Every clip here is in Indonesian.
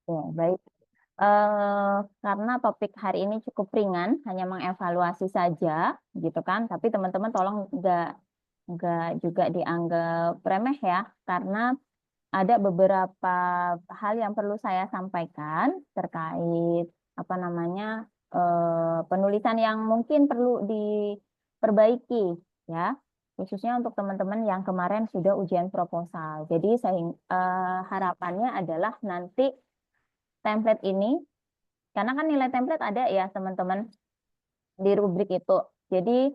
Ya, baik. Karena topik hari ini cukup ringan, hanya mengevaluasi saja, gitu kan. Tapi teman-teman tolong nggak juga dianggap remeh ya, karena ada beberapa hal yang perlu saya sampaikan terkait apa namanya penulisan yang mungkin perlu diperbaiki ya, khususnya untuk teman-teman yang kemarin sudah ujian proposal. Jadi harapannya adalah nanti template ini, karena kan nilai template ada ya teman-teman di rubrik itu. Jadi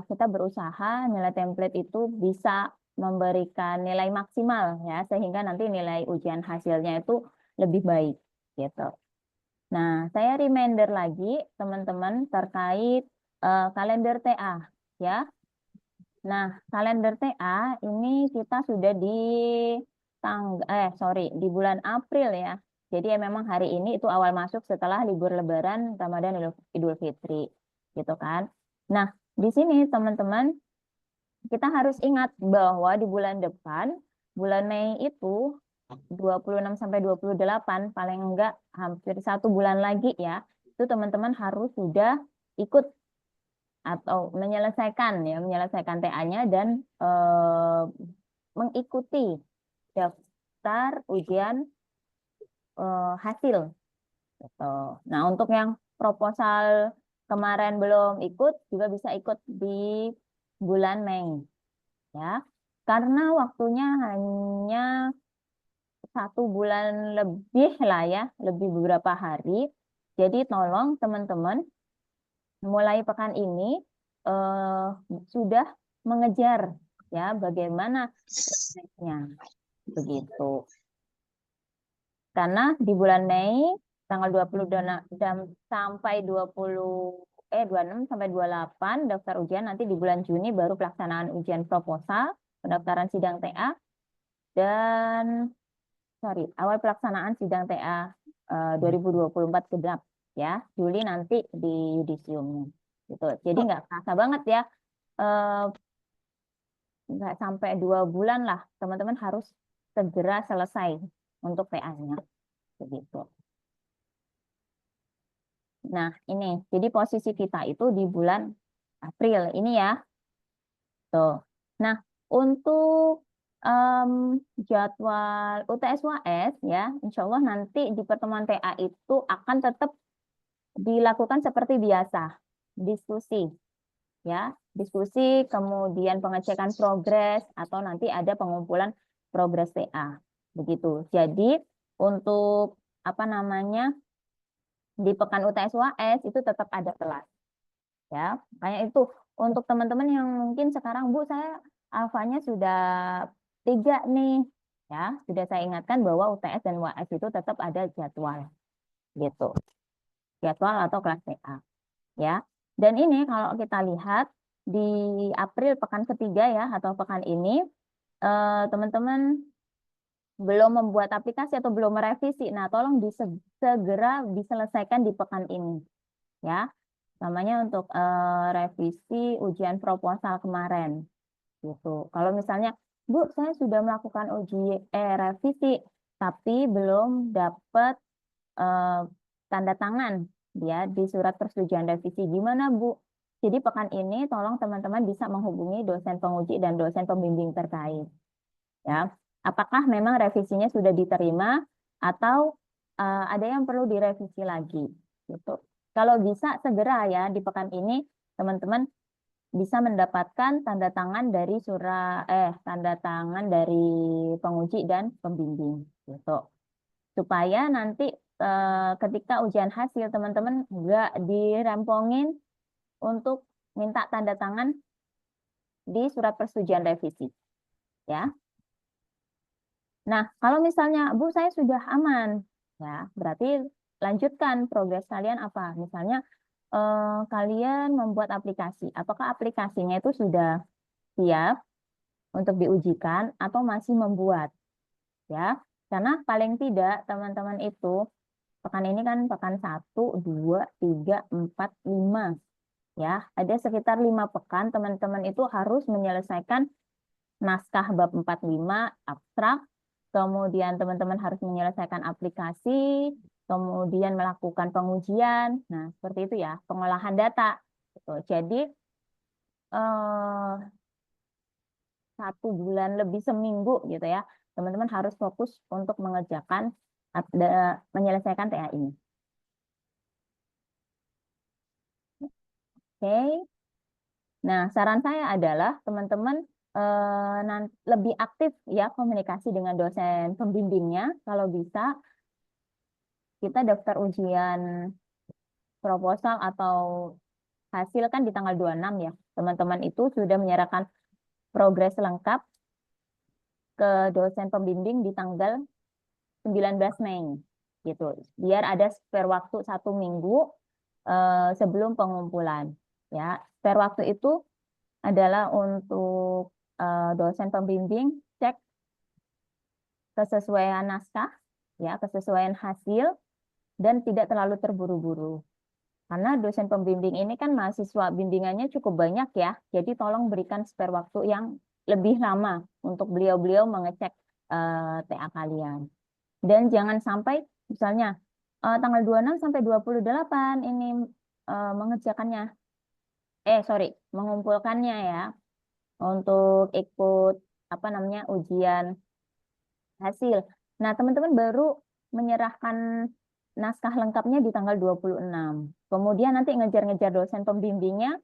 kita berusaha nilai template itu bisa memberikan nilai maksimal ya, sehingga nanti nilai ujian hasilnya itu lebih baik gitu. Nah, saya reminder lagi teman-teman terkait kalender TA ya. Nah, kalender TA ini kita sudah di di bulan April ya. Jadi ya memang hari ini itu awal masuk setelah libur Lebaran, Ramadan, Idul Fitri, gitu kan. Nah, di sini teman-teman kita harus ingat bahwa di bulan depan, bulan Mei itu 26 sampai 28 paling enggak hampir 1 bulan lagi ya, itu teman-teman harus sudah ikut atau menyelesaikan TA-nya dan mengikuti daftar ujian hasil gitu. Nah, untuk yang proposal kemarin belum ikut juga bisa ikut di bulan Mei ya. Karena waktunya hanya 1 bulan lebih lah ya, lebih beberapa hari. Jadi tolong teman-teman mulai pekan ini eh, sudah mengejar ya bagaimana prosesnya begitu. Karena di bulan Mei tanggal 20 dan sampai 26 sampai 28 daftar ujian, nanti di bulan Juni baru pelaksanaan ujian proposal, pendaftaran sidang TA dan awal pelaksanaan sidang TA 2024 genap ya, Juli nanti di yudisiumnya gitu. Jadi nggak kerasa banget ya, eh, nggak sampai 2 bulan lah teman-teman harus segera selesai untuk TA-nya begitu. Nah, ini. Jadi posisi kita itu di bulan April ini ya. Tuh. Nah, untuk em, jadwal UTS UAS ya, insya Allah nanti di pertemuan TA itu akan tetap dilakukan seperti biasa. Diskusi ya. Diskusi, kemudian pengecekan progres, atau nanti ada pengumpulan progres TA. Begitu. Jadi, untuk apa namanya, di pekan UTS UAS itu tetap ada kelas ya. Kayak itu untuk teman-teman yang mungkin sekarang Bu saya alfanya sudah 3 nih ya, sudah saya ingatkan bahwa UTS dan UAS itu tetap ada jadwal gitu, jadwal atau kelas TA ya. Dan ini kalau kita lihat di April pekan ketiga ya, atau pekan ini teman-teman belum membuat aplikasi atau belum merevisi, nah tolong segera diselesaikan di pekan ini ya, namanya untuk revisi ujian proposal kemarin gitu. Kalau misalnya, Bu, saya sudah melakukan revisi, tapi belum dapat eh, tanda tangan ya di surat persetujuan revisi. Gimana, Bu? Jadi pekan ini tolong teman-teman bisa menghubungi dosen penguji dan dosen pembimbing terkait ya. Apakah memang revisinya sudah diterima atau ada yang perlu direvisi lagi gitu. Kalau bisa segera ya di pekan ini teman-teman bisa mendapatkan tanda tangan dari penguji dan pembimbing gitu. Supaya nanti ketika ujian hasil teman-teman nggak dirempongin untuk minta tanda tangan di surat persetujuan revisi ya. Nah, kalau misalnya Bu saya sudah aman ya, berarti lanjutkan progres kalian apa? Misalnya kalian membuat aplikasi. Apakah aplikasinya itu sudah siap untuk diujikan atau masih membuat ya? Karena paling tidak teman-teman itu pekan ini kan pekan 1, 2, 3, 4, 5 ya. Ada sekitar 5 pekan teman-teman itu harus menyelesaikan naskah bab 45 abstrak, kemudian teman-teman harus menyelesaikan aplikasi, kemudian melakukan pengujian. Nah, seperti itu ya, pengolahan data. Gitu. Jadi, 1 bulan lebih seminggu gitu ya, teman-teman harus fokus untuk mengerjakan, menyelesaikan TA ini. Oke. Nah, saran saya adalah teman-teman lebih aktif ya komunikasi dengan dosen pembimbingnya. Kalau bisa, kita daftar ujian proposal atau hasil kan di tanggal 26 ya. Teman-teman itu sudah menyerahkan progres lengkap ke dosen pembimbing di tanggal 19 Mei gitu. Biar ada spare waktu 1 minggu sebelum pengumpulan. Ya, spare waktu itu adalah untuk dosen pembimbing cek kesesuaian naskah, ya, kesesuaian hasil, dan tidak terlalu terburu-buru. Karena dosen pembimbing ini kan mahasiswa bimbingannya cukup banyak ya, jadi tolong berikan spare waktu yang lebih lama untuk beliau-beliau mengecek TA kalian. Dan jangan sampai misalnya tanggal 26 sampai 28 ini mengerjakannya. Mengumpulkannya ya untuk ikut apa namanya ujian hasil. Nah, teman-teman baru menyerahkan naskah lengkapnya di tanggal 26. Kemudian nanti ngejar-ngejar dosen pembimbingnya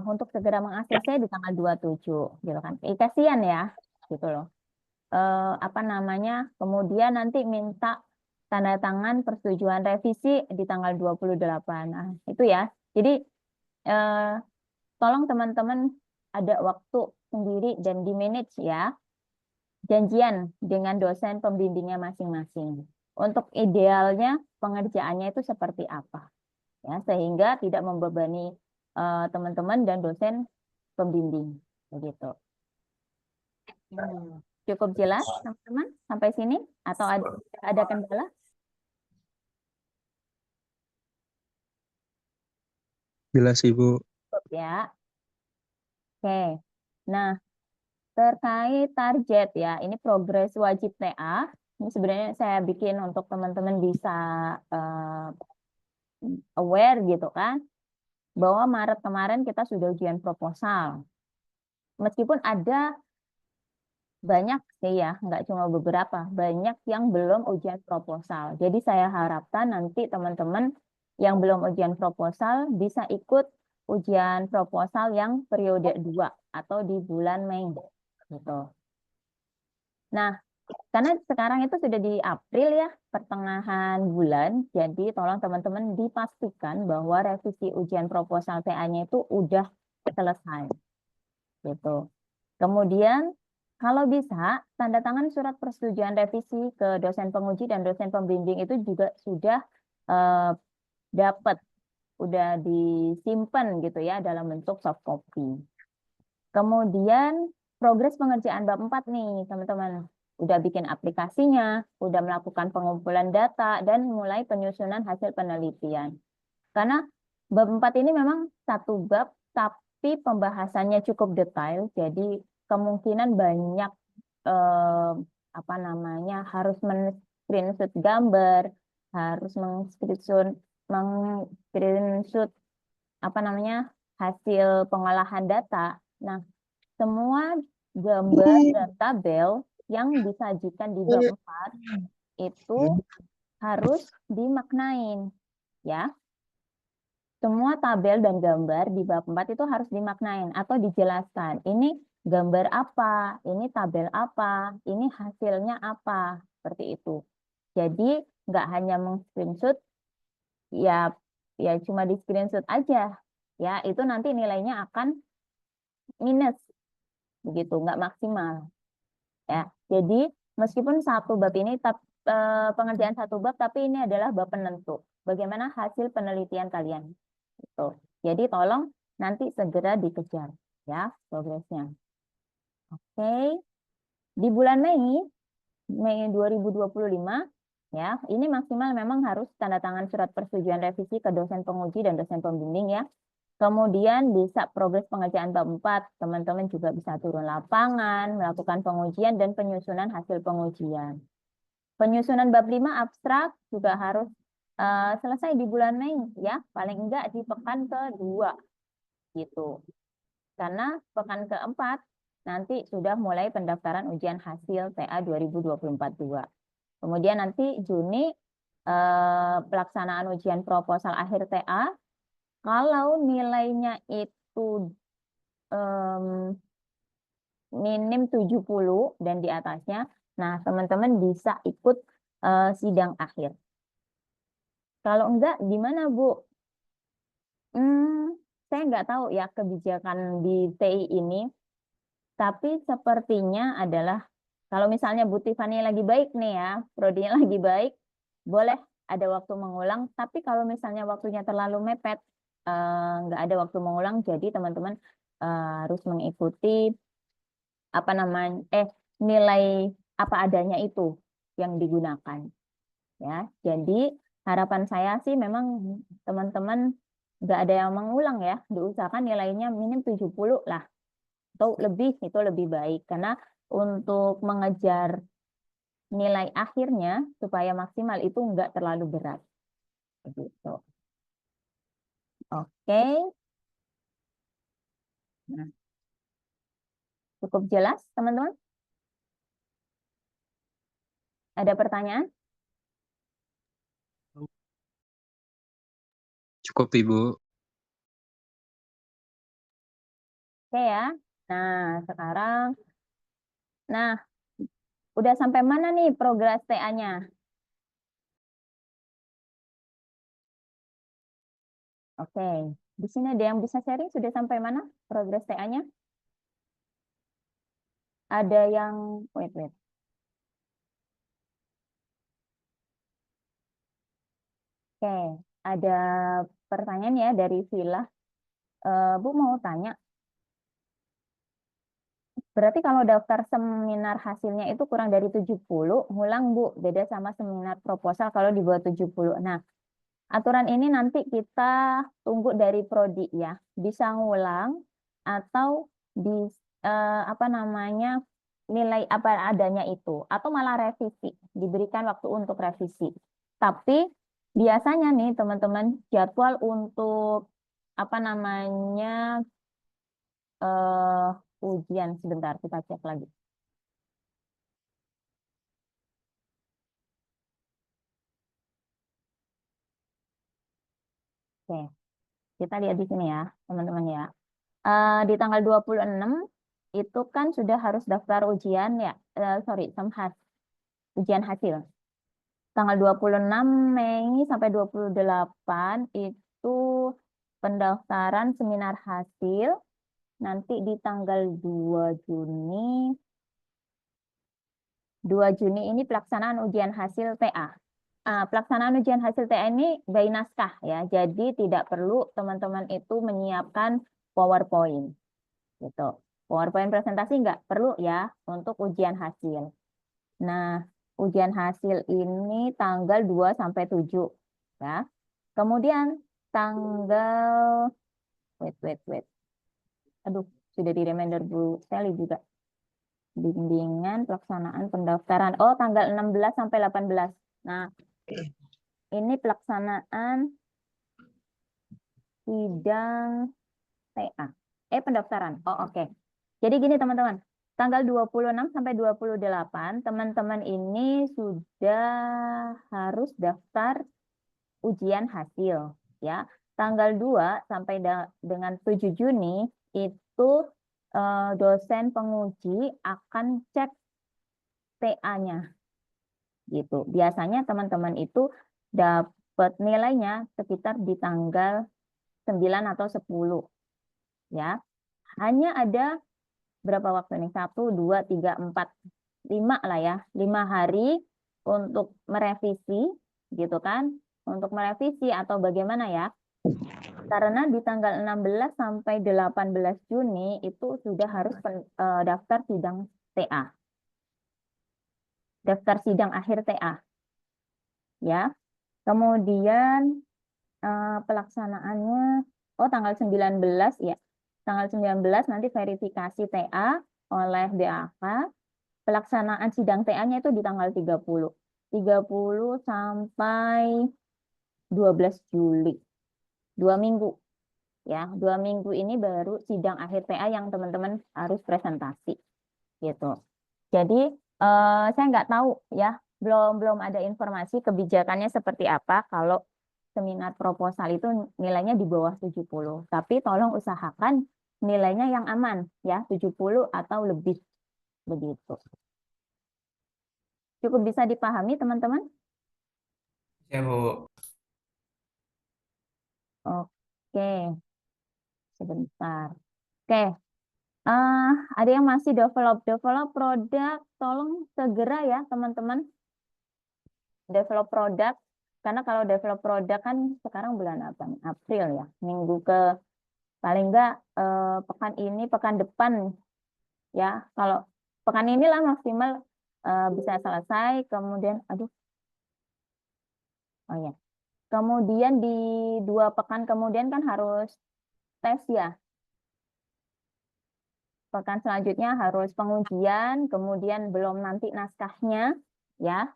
untuk segera meng-ACC di tanggal 27 gitu kan. Kasihan ya, gitu loh. Apa namanya? Kemudian nanti minta tanda tangan persetujuan revisi di tanggal 28. Nah, itu ya. Jadi tolong teman-teman ada waktu sendiri dan di manage ya, janjian dengan dosen pembimbingnya masing-masing. Untuk idealnya pengerjaannya itu seperti apa, ya, sehingga tidak membebani teman-teman dan dosen pembimbing, begitu. Cukup jelas, teman-teman, sampai sini? Atau ada kendala? Jelas Ibu. Ya. Oke. Nah, terkait target ya, ini progres wajib TA. Ini sebenarnya saya bikin untuk teman-teman bisa aware gitu kan, bahwa Maret kemarin kita sudah ujian proposal. Meskipun ada banyak sih ya, nggak cuma beberapa, banyak yang belum ujian proposal. Jadi saya harapkan nanti teman-teman yang belum ujian proposal bisa ikut ujian proposal yang periode 2 atau di bulan Mei gitu. Nah, karena sekarang itu sudah di April ya, pertengahan bulan, jadi tolong teman-teman dipastikan bahwa revisi ujian proposal TA-nya itu udah selesai. Gitu. Kemudian, kalau bisa, tanda tangan surat persetujuan revisi ke dosen penguji dan dosen pembimbing itu juga sudah dapat, udah disimpan gitu ya dalam bentuk soft copy. Kemudian, progres pengerjaan bab 4 nih, teman-teman. Udah bikin aplikasinya, udah melakukan pengumpulan data, dan mulai penyusunan hasil penelitian. Karena bab 4 ini memang satu bab, tapi pembahasannya cukup detail, jadi kemungkinan banyak apa namanya harus men-screenshot gambar, harus meng-screenshot apa namanya hasil pengolahan data. Nah, semua gambar dan tabel yang disajikan di bab 4 itu harus dimaknain, ya. Semua tabel dan gambar di bab 4 itu harus dimaknain atau dijelaskan. Ini gambar apa, ini tabel apa, ini hasilnya apa, seperti itu. Jadi nggak hanya meng-screenshot, ya cuma di screenshot aja, ya itu nanti nilainya akan minus, begitu, nggak maksimal. Ya, jadi meskipun satu bab ini pengerjaan satu bab, tapi ini adalah bab penentu. Bagaimana hasil penelitian kalian? Gitu. Jadi tolong nanti segera dikejar ya progresnya. Oke. Di bulan Mei 2025 ya, ini maksimal memang harus tanda tangan surat persetujuan revisi ke dosen penguji dan dosen pembimbing ya. Kemudian bisa progres pengerjaan bab 4, teman-teman juga bisa turun lapangan, melakukan pengujian dan penyusunan hasil pengujian. Penyusunan bab 5 abstrak juga harus selesai di bulan Mei ya, paling enggak di pekan kedua gitu. Karena pekan keempat nanti sudah mulai pendaftaran ujian hasil TA 2024-2. Kemudian nanti Juni pelaksanaan ujian proposal akhir TA. Kalau nilainya itu minim 70 dan di atasnya, nah teman-teman bisa ikut sidang akhir. Kalau enggak, gimana Bu? Saya nggak tahu ya kebijakan di TI ini, tapi sepertinya adalah kalau misalnya Bu Tiffany lagi baik nih ya, prodinya lagi baik, boleh ada waktu mengulang. Tapi kalau misalnya waktunya terlalu mepet, nggak ada waktu mengulang, jadi teman-teman harus mengikuti apa namanya nilai apa adanya itu yang digunakan ya. Jadi harapan saya sih memang teman-teman nggak ada yang mengulang ya, diusahakan nilainya minim 70 lah atau lebih, itu lebih baik karena untuk mengejar nilai akhirnya supaya maksimal itu nggak terlalu berat gitu. Oke. Nah, cukup jelas teman-teman? Ada pertanyaan? Cukup Ibu. Oke ya. Nah, sekarang, nah, udah sampai mana nih progres TA-nya? Oke, di sini ada yang bisa sharing sudah sampai mana progres TA-nya? Ada yang, wait. Oke, ada pertanyaan ya dari Villa. Bu mau tanya, berarti kalau daftar seminar hasilnya itu kurang dari 70, ngulang Bu, beda sama seminar proposal kalau di bawah 70. Nah, aturan ini nanti kita tunggu dari prodi ya, bisa ngulang atau di apa namanya nilai apa adanya itu, atau malah revisi, diberikan waktu untuk revisi. Tapi biasanya nih teman-teman jadwal untuk apa namanya ujian sebentar kita cek lagi. Oke, kita lihat di sini ya teman-teman ya. Di tanggal 26 itu kan sudah harus daftar ujian ya, sorry, Semhas, ujian hasil. Tanggal 26 Mei sampai 28 itu pendaftaran seminar hasil. Nanti di tanggal 2 Juni ini pelaksanaan ujian hasil TA. Pelaksanaan ujian hasil TA ini by naskah ya, jadi tidak perlu teman-teman itu menyiapkan PowerPoint. Gitu. PowerPoint presentasi nggak perlu ya untuk ujian hasil. Nah, ujian hasil ini tanggal 2 sampai 7 ya. Kemudian tanggal wait. Aduh, sudah di reminder Bu Sally juga. Bimbingan pelaksanaan pendaftaran. Oh, tanggal 16 sampai 18. Nah, ini pelaksanaan sidang TA. Pendaftaran. Oh, oke. Jadi gini teman-teman, tanggal 26 sampai 28 teman-teman ini sudah harus daftar ujian hasil ya. Tanggal 2 sampai dengan 7 Juni itu dosen penguji akan cek TA-nya gitu. Biasanya teman-teman itu dapat nilainya sekitar di tanggal 9 atau 10 ya. Hanya ada berapa waktu nih? 1, 2, 3, 4, 5 lah ya. 5 hari untuk merevisi gitu kan. Untuk merevisi atau bagaimana ya. Karena di tanggal 16 sampai 18 Juni itu sudah harus daftar sidang TA. Daftar sidang akhir TA. Ya. Kemudian pelaksanaannya Oh, tanggal 19 ya. Tanggal 19 nanti verifikasi TA oleh BAK. Pelaksanaan sidang TA-nya itu di tanggal 30. 30 sampai 12 Juli. 2 minggu. Ya, 2 minggu ini baru sidang akhir TA yang teman-teman harus presentasi. Gitu. Jadi, saya nggak tahu ya, belum ada informasi kebijakannya seperti apa kalau seminar proposal itu nilainya di bawah 70. Tapi tolong usahakan nilainya yang aman ya, 70 atau lebih begitu. Cukup bisa dipahami teman-teman? Ya, Bu. Oke, sebentar. Oke, ada yang masih develop produk, tolong segera ya teman-teman. Develop produk, karena kalau develop produk kan sekarang bulan apa nih? April ya, minggu ke paling enggak pekan ini, pekan depan ya. Kalau pekan inilah maksimal bisa selesai. Kemudian, oh ya, kemudian di 2 pekan kemudian kan harus tes ya. Pekan selanjutnya harus pengujian, kemudian belum nanti naskahnya ya.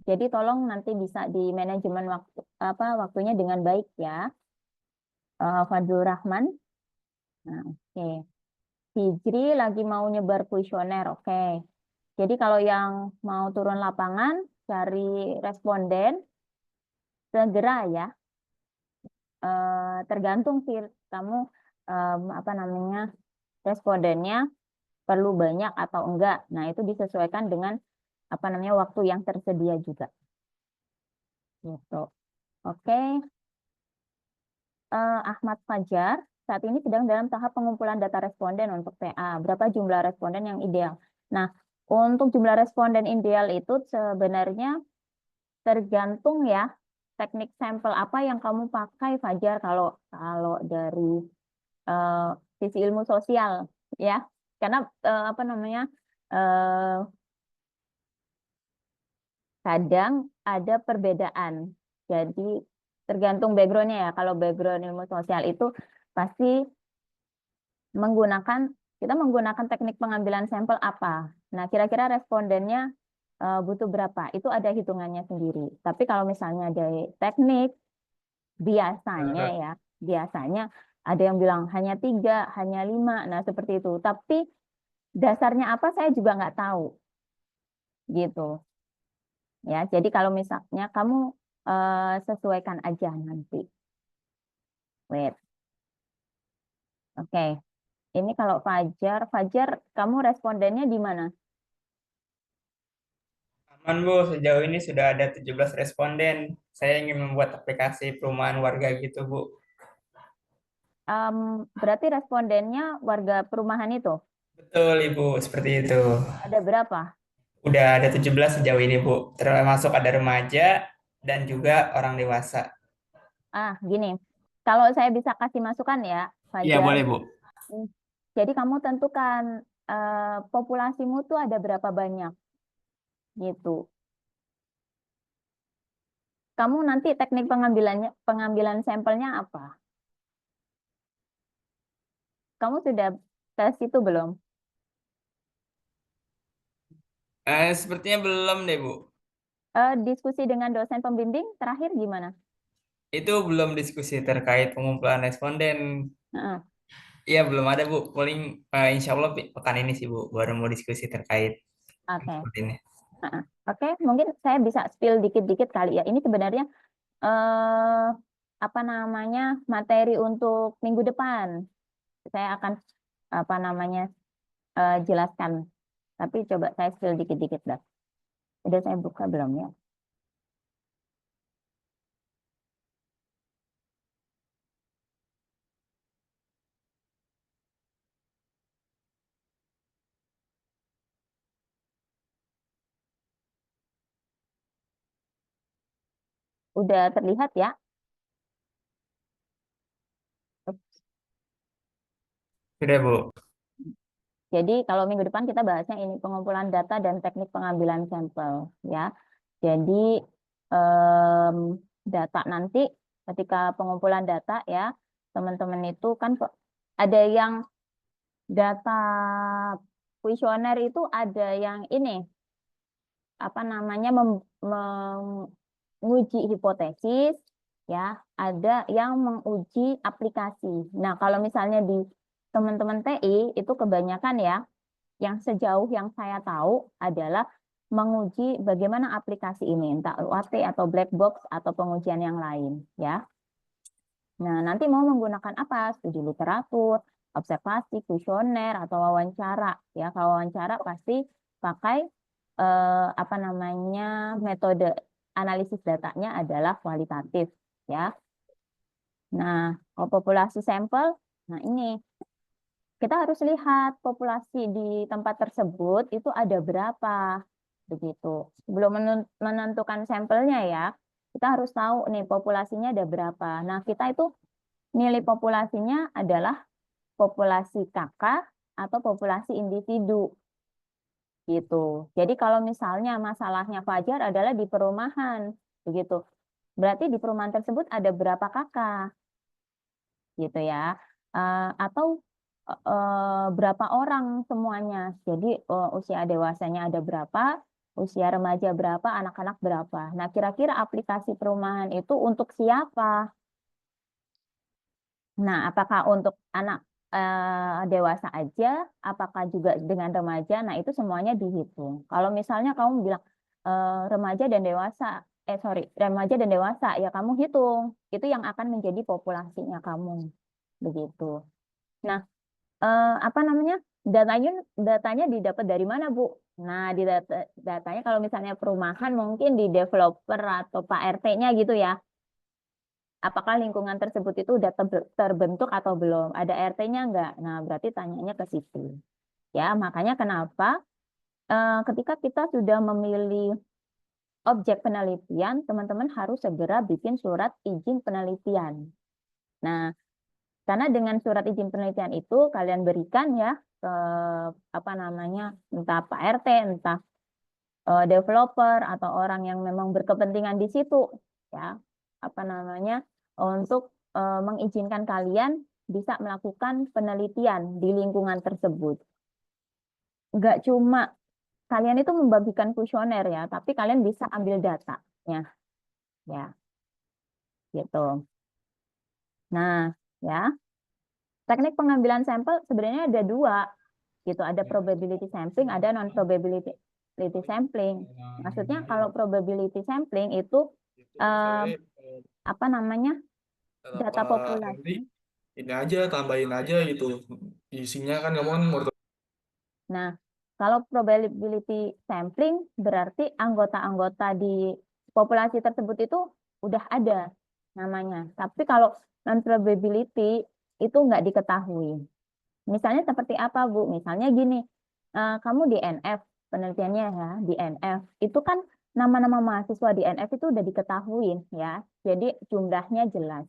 Jadi tolong nanti bisa di manajemen waktunya dengan baik ya. Fadlur Rahman. Nah, oke. Hijri lagi mau nyebar kuesioner, oke. Jadi kalau yang mau turun lapangan, cari responden, segera ya. Tergantung sih kamu apa namanya respondennya perlu banyak atau enggak. Nah, itu disesuaikan dengan apa namanya waktu yang tersedia juga. Gitu. Oke. Ahmad Fajar saat ini sedang dalam tahap pengumpulan data responden untuk TA. Berapa jumlah responden yang ideal? Nah, untuk jumlah responden ideal itu sebenarnya tergantung ya teknik sampel apa yang kamu pakai Fajar kalau kalau dari sisi ilmu sosial ya. Karena apa namanya? eh, kadang ada perbedaan. Jadi tergantung backgroundnya ya. Kalau background ilmu sosial itu pasti kita menggunakan teknik pengambilan sampel apa. Nah, kira-kira respondennya butuh berapa? Itu ada hitungannya sendiri. Tapi kalau misalnya dari teknik, biasanya ya, biasanya ada yang bilang hanya 3, hanya 5. Nah, seperti itu. Tapi dasarnya apa saya juga nggak tahu. Gitu. Ya, jadi kalau misalnya kamu sesuaikan aja nanti. Wait. Oke. Ini kalau Fajar, kamu respondennya di mana? Aman, Bu. Sejauh ini sudah ada 17 responden. Saya ingin membuat aplikasi perumahan warga gitu, Bu. Berarti respondennya warga perumahan itu? Betul, Ibu. Seperti itu. Ada berapa? Udah ada 17 sejauh ini, Bu. Termasuk ada remaja dan juga orang dewasa. Gini. Kalau saya bisa kasih masukan ya, Iya, Fajar. boleh, Bu. Hmm, Jadi kamu tentukan populasimu tuh ada berapa banyak gitu. Kamu nanti teknik pengambilan sampelnya apa? Kamu sudah tes itu belum? Sepertinya belum deh, Bu. Diskusi dengan dosen pembimbing terakhir gimana? Itu belum diskusi terkait pengumpulan responden. Heeh, Iya, belum ada, Bu. Paling insya Allah pekan ini sih, Bu. Baru mau diskusi terkait Oke. respondennya. Heeh. Oke, mungkin saya bisa spill dikit-dikit kali ya. Ini sebenarnya eh apa namanya materi untuk minggu depan. Saya akan apa namanya jelaskan. Tapi coba saya spill dikit-dikit dah. Udah saya buka belum ya? Udah terlihat ya? Sudah, Bu. Jadi kalau minggu depan kita bahasnya ini pengumpulan data dan teknik pengambilan sampel ya. Jadi em, data nanti ketika pengumpulan data ya teman-teman itu kan ada yang data kuesioner itu ada yang ini apa namanya menguji hipotesis ya, ada yang menguji aplikasi. Nah, kalau misalnya di teman-teman TI itu kebanyakan ya, yang sejauh yang saya tahu adalah menguji bagaimana aplikasi ini, entah UAT atau black box atau pengujian yang lain ya. Nah, nanti mau menggunakan apa? Studi literatur, observasi, kuesioner, atau wawancara. Ya, kalau wawancara pasti pakai apa namanya metode analisis datanya adalah kualitatif. Ya. Nah, kalau populasi sampel, nah ini kita harus lihat populasi di tempat tersebut itu ada berapa, begitu. Sebelum menentukan sampelnya ya, kita harus tahu nih populasinya ada berapa. Nah, kita itu nilai populasinya adalah populasi kakak atau populasi individu gitu. Jadi kalau misalnya masalahnya Fajar adalah di perumahan begitu. Berarti di perumahan tersebut ada berapa kakak gitu ya. Atau berapa orang semuanya. Jadi usia dewasanya ada berapa, usia remaja berapa, anak-anak berapa. Nah, kira-kira aplikasi perumahan itu untuk siapa? Nah, apakah untuk anak dewasa aja, apakah juga dengan remaja? Nah, itu semuanya dihitung. Kalau misalnya kamu bilang remaja dan dewasa, remaja dan dewasa, ya kamu hitung. Itu yang akan menjadi populasinya kamu. Begitu. Nah, apa namanya? Datanya didapat dari mana, Bu? Nah, datanya kalau misalnya perumahan mungkin di developer atau Pak RT-nya gitu ya. Apakah lingkungan tersebut itu udah terbentuk atau belum? Ada RT-nya enggak? Nah, berarti tanyanya ke situ. Ya, makanya kenapa ketika kita sudah memilih objek penelitian, teman-teman harus segera bikin surat izin penelitian. Nah, karena dengan surat izin penelitian itu kalian berikan ya ke apa namanya, entah Pak RT, entah developer atau orang yang memang berkepentingan di situ, ya, apa namanya, untuk mengizinkan kalian bisa melakukan penelitian di lingkungan tersebut. Nggak cuma kalian itu membagikan kuesioner ya, tapi kalian bisa ambil datanya, ya, gitu. Nah, ya, teknik pengambilan sampel sebenarnya ada dua, gitu. Ada probability sampling, ada non probability sampling. Maksudnya kalau probability sampling itu apa namanya, data populasi. Ini aja tambahin aja gitu isinya kan kamu kan Nah, kalau probability sampling berarti anggota-anggota di populasi tersebut itu udah ada namanya. Tapi kalau non probability itu nggak diketahui. Misalnya seperti apa, Bu? Misalnya gini, kamu di NF, penelitiannya ya, di NF, itu kan nama-nama mahasiswa di NF itu udah diketahui ya, jadi jumlahnya jelas.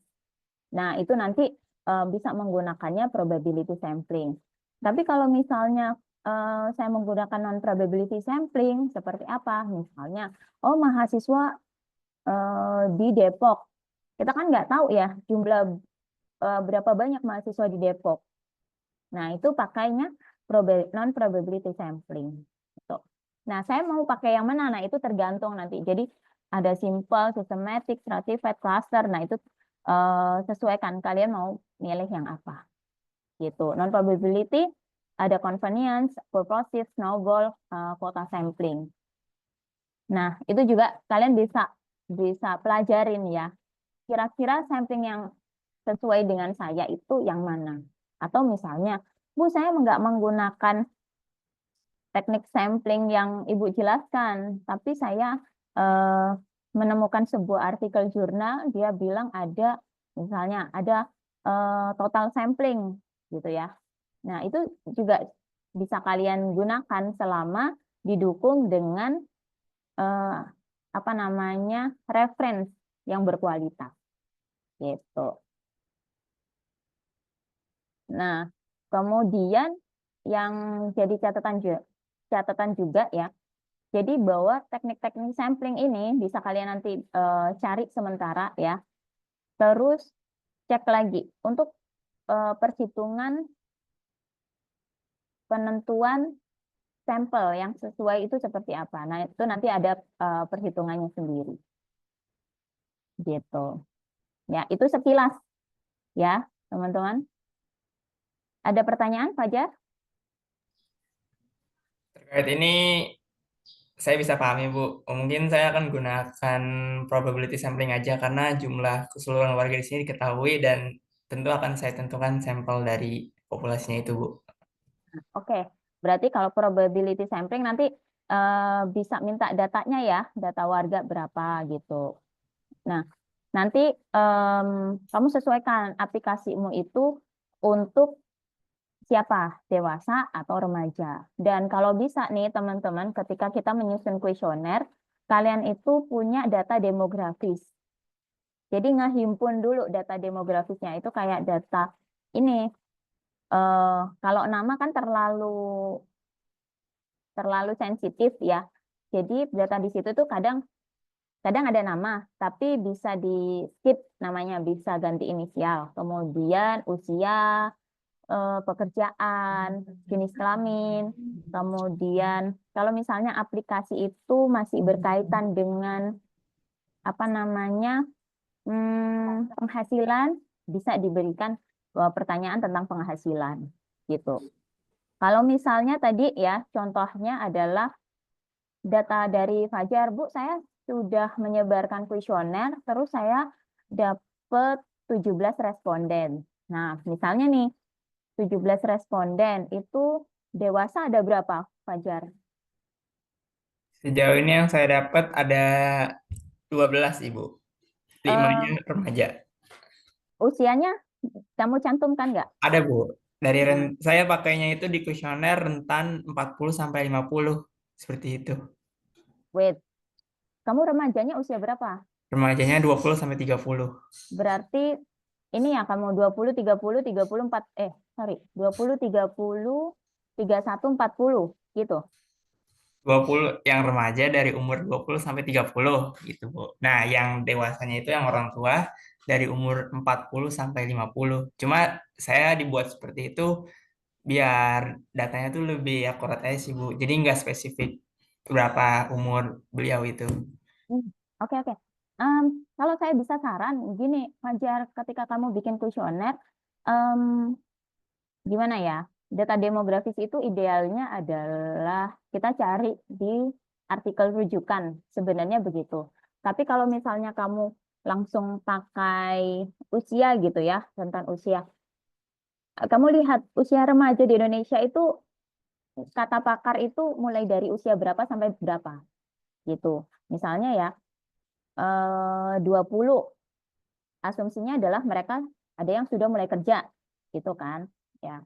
Nah, itu nanti bisa menggunakannya probability sampling. Tapi kalau misalnya saya menggunakan non-probability sampling, seperti apa? Misalnya, oh mahasiswa di Depok. Kita kan nggak tahu ya jumlah berapa banyak mahasiswa di Depok. Nah, itu pakainya non-probability sampling. Gitu. Nah, saya mau pakai yang mana? Nah, itu tergantung nanti. Jadi, ada simple, systematic, stratified, cluster. Nah, itu sesuaikan kalian mau milih yang apa. Gitu. Non-probability, ada convenience, purposive, snowball, quota sampling. Nah, itu juga kalian bisa pelajarin ya. Kira-kira sampling yang sesuai dengan saya itu yang mana? Atau misalnya, Bu, saya nggak menggunakan teknik sampling yang Ibu jelaskan, tapi saya menemukan sebuah artikel jurnal, dia bilang ada, misalnya ada total sampling, gitu ya. Nah, itu juga bisa kalian gunakan selama didukung dengan apa namanya, reference yang berkualitas, gitu. Nah, kemudian yang jadi catatan juga ya. Jadi bahwa teknik-teknik sampling ini bisa kalian nanti cari sementara ya. Terus cek lagi untuk perhitungan penentuan sampel yang sesuai itu seperti apa. Nah, itu nanti ada perhitungannya sendiri. Gitu. Ya, itu sekilas ya, teman-teman. Ada pertanyaan, Fajar? Terkait ini saya bisa pahami, Bu. Mungkin saya akan gunakan probability sampling aja karena jumlah keseluruhan warga di sini diketahui dan tentu akan saya tentukan sampel dari populasinya itu, Bu. Oke, berarti kalau probability sampling nanti bisa minta datanya ya, data warga berapa gitu. Nah, nanti kamu sesuaikan aplikasimu itu untuk siapa, dewasa atau remaja. Dan kalau bisa nih teman-teman, ketika kita menyusun kuesioner, kalian itu punya data demografis. Jadi ngehimpun dulu data demografisnya itu kayak data ini. Kalau nama kan terlalu sensitif ya. Jadi data di situ tuh kadang ada nama, tapi bisa di skip namanya, bisa ganti inisial. Kemudian usia, pekerjaan, jenis kelamin. Kemudian kalau misalnya aplikasi itu masih berkaitan dengan apa namanya penghasilan, bisa diberikan pertanyaan tentang penghasilan gitu. Kalau misalnya tadi ya contohnya adalah data dari Fajar, Bu, saya sudah menyebarkan kuesioner, terus saya dapat 17 responden. Nah, misalnya nih 17 responden itu dewasa ada berapa, Fajar? Sejauh ini yang saya dapat ada 12, Ibu. 5-nya Eh, remaja. usianya kamu cantumkan nggak? Ada, Bu. Dari Nah, saya pakainya itu di kuesioner rentan 40 sampai 50. Seperti itu. wait, kamu remajanya usia berapa? Remajanya 20 sampai 30. Berarti ini ya kamu 20, 30, 34, sorry, 20, 30, 31, 40 gitu. 20 yang remaja dari umur 20 sampai 30 gitu, Bu. Nah, yang dewasanya itu yang orang tua dari umur 40 sampai 50. Cuma saya dibuat seperti itu biar datanya tuh lebih akurat aja sih, Bu. Jadi nggak spesifik berapa umur beliau itu. Hmm, Oke, oke. Kalau saya bisa saran, gini, Fajar, ketika kamu bikin kuesioner, em, gimana ya? Data demografis itu idealnya adalah kita cari di artikel rujukan, sebenarnya begitu. Tapi kalau misalnya kamu langsung pakai usia gitu ya, tentang usia. Kamu lihat usia remaja di Indonesia itu, kata pakar itu mulai dari usia berapa sampai berapa gitu. Misalnya ya, 20 asumsinya adalah mereka ada yang sudah mulai kerja gitu kan. Ya,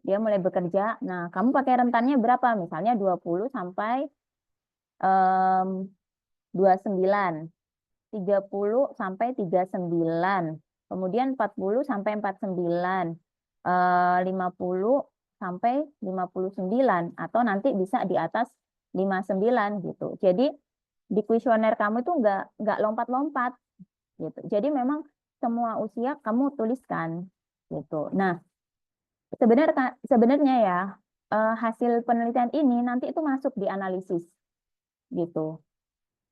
dia mulai bekerja. Nah, kamu pakai rentannya berapa? Misalnya 20 sampai 29, 30 sampai 39, kemudian 40 sampai 49, 50 sampai 59, atau nanti bisa di atas 59 gitu. Jadi di kuesioner kamu itu nggak lompat-lompat gitu. Jadi memang semua usia kamu tuliskan gitu. Nah, sebenarnya ya hasil penelitian ini nanti itu masuk di analisis gitu.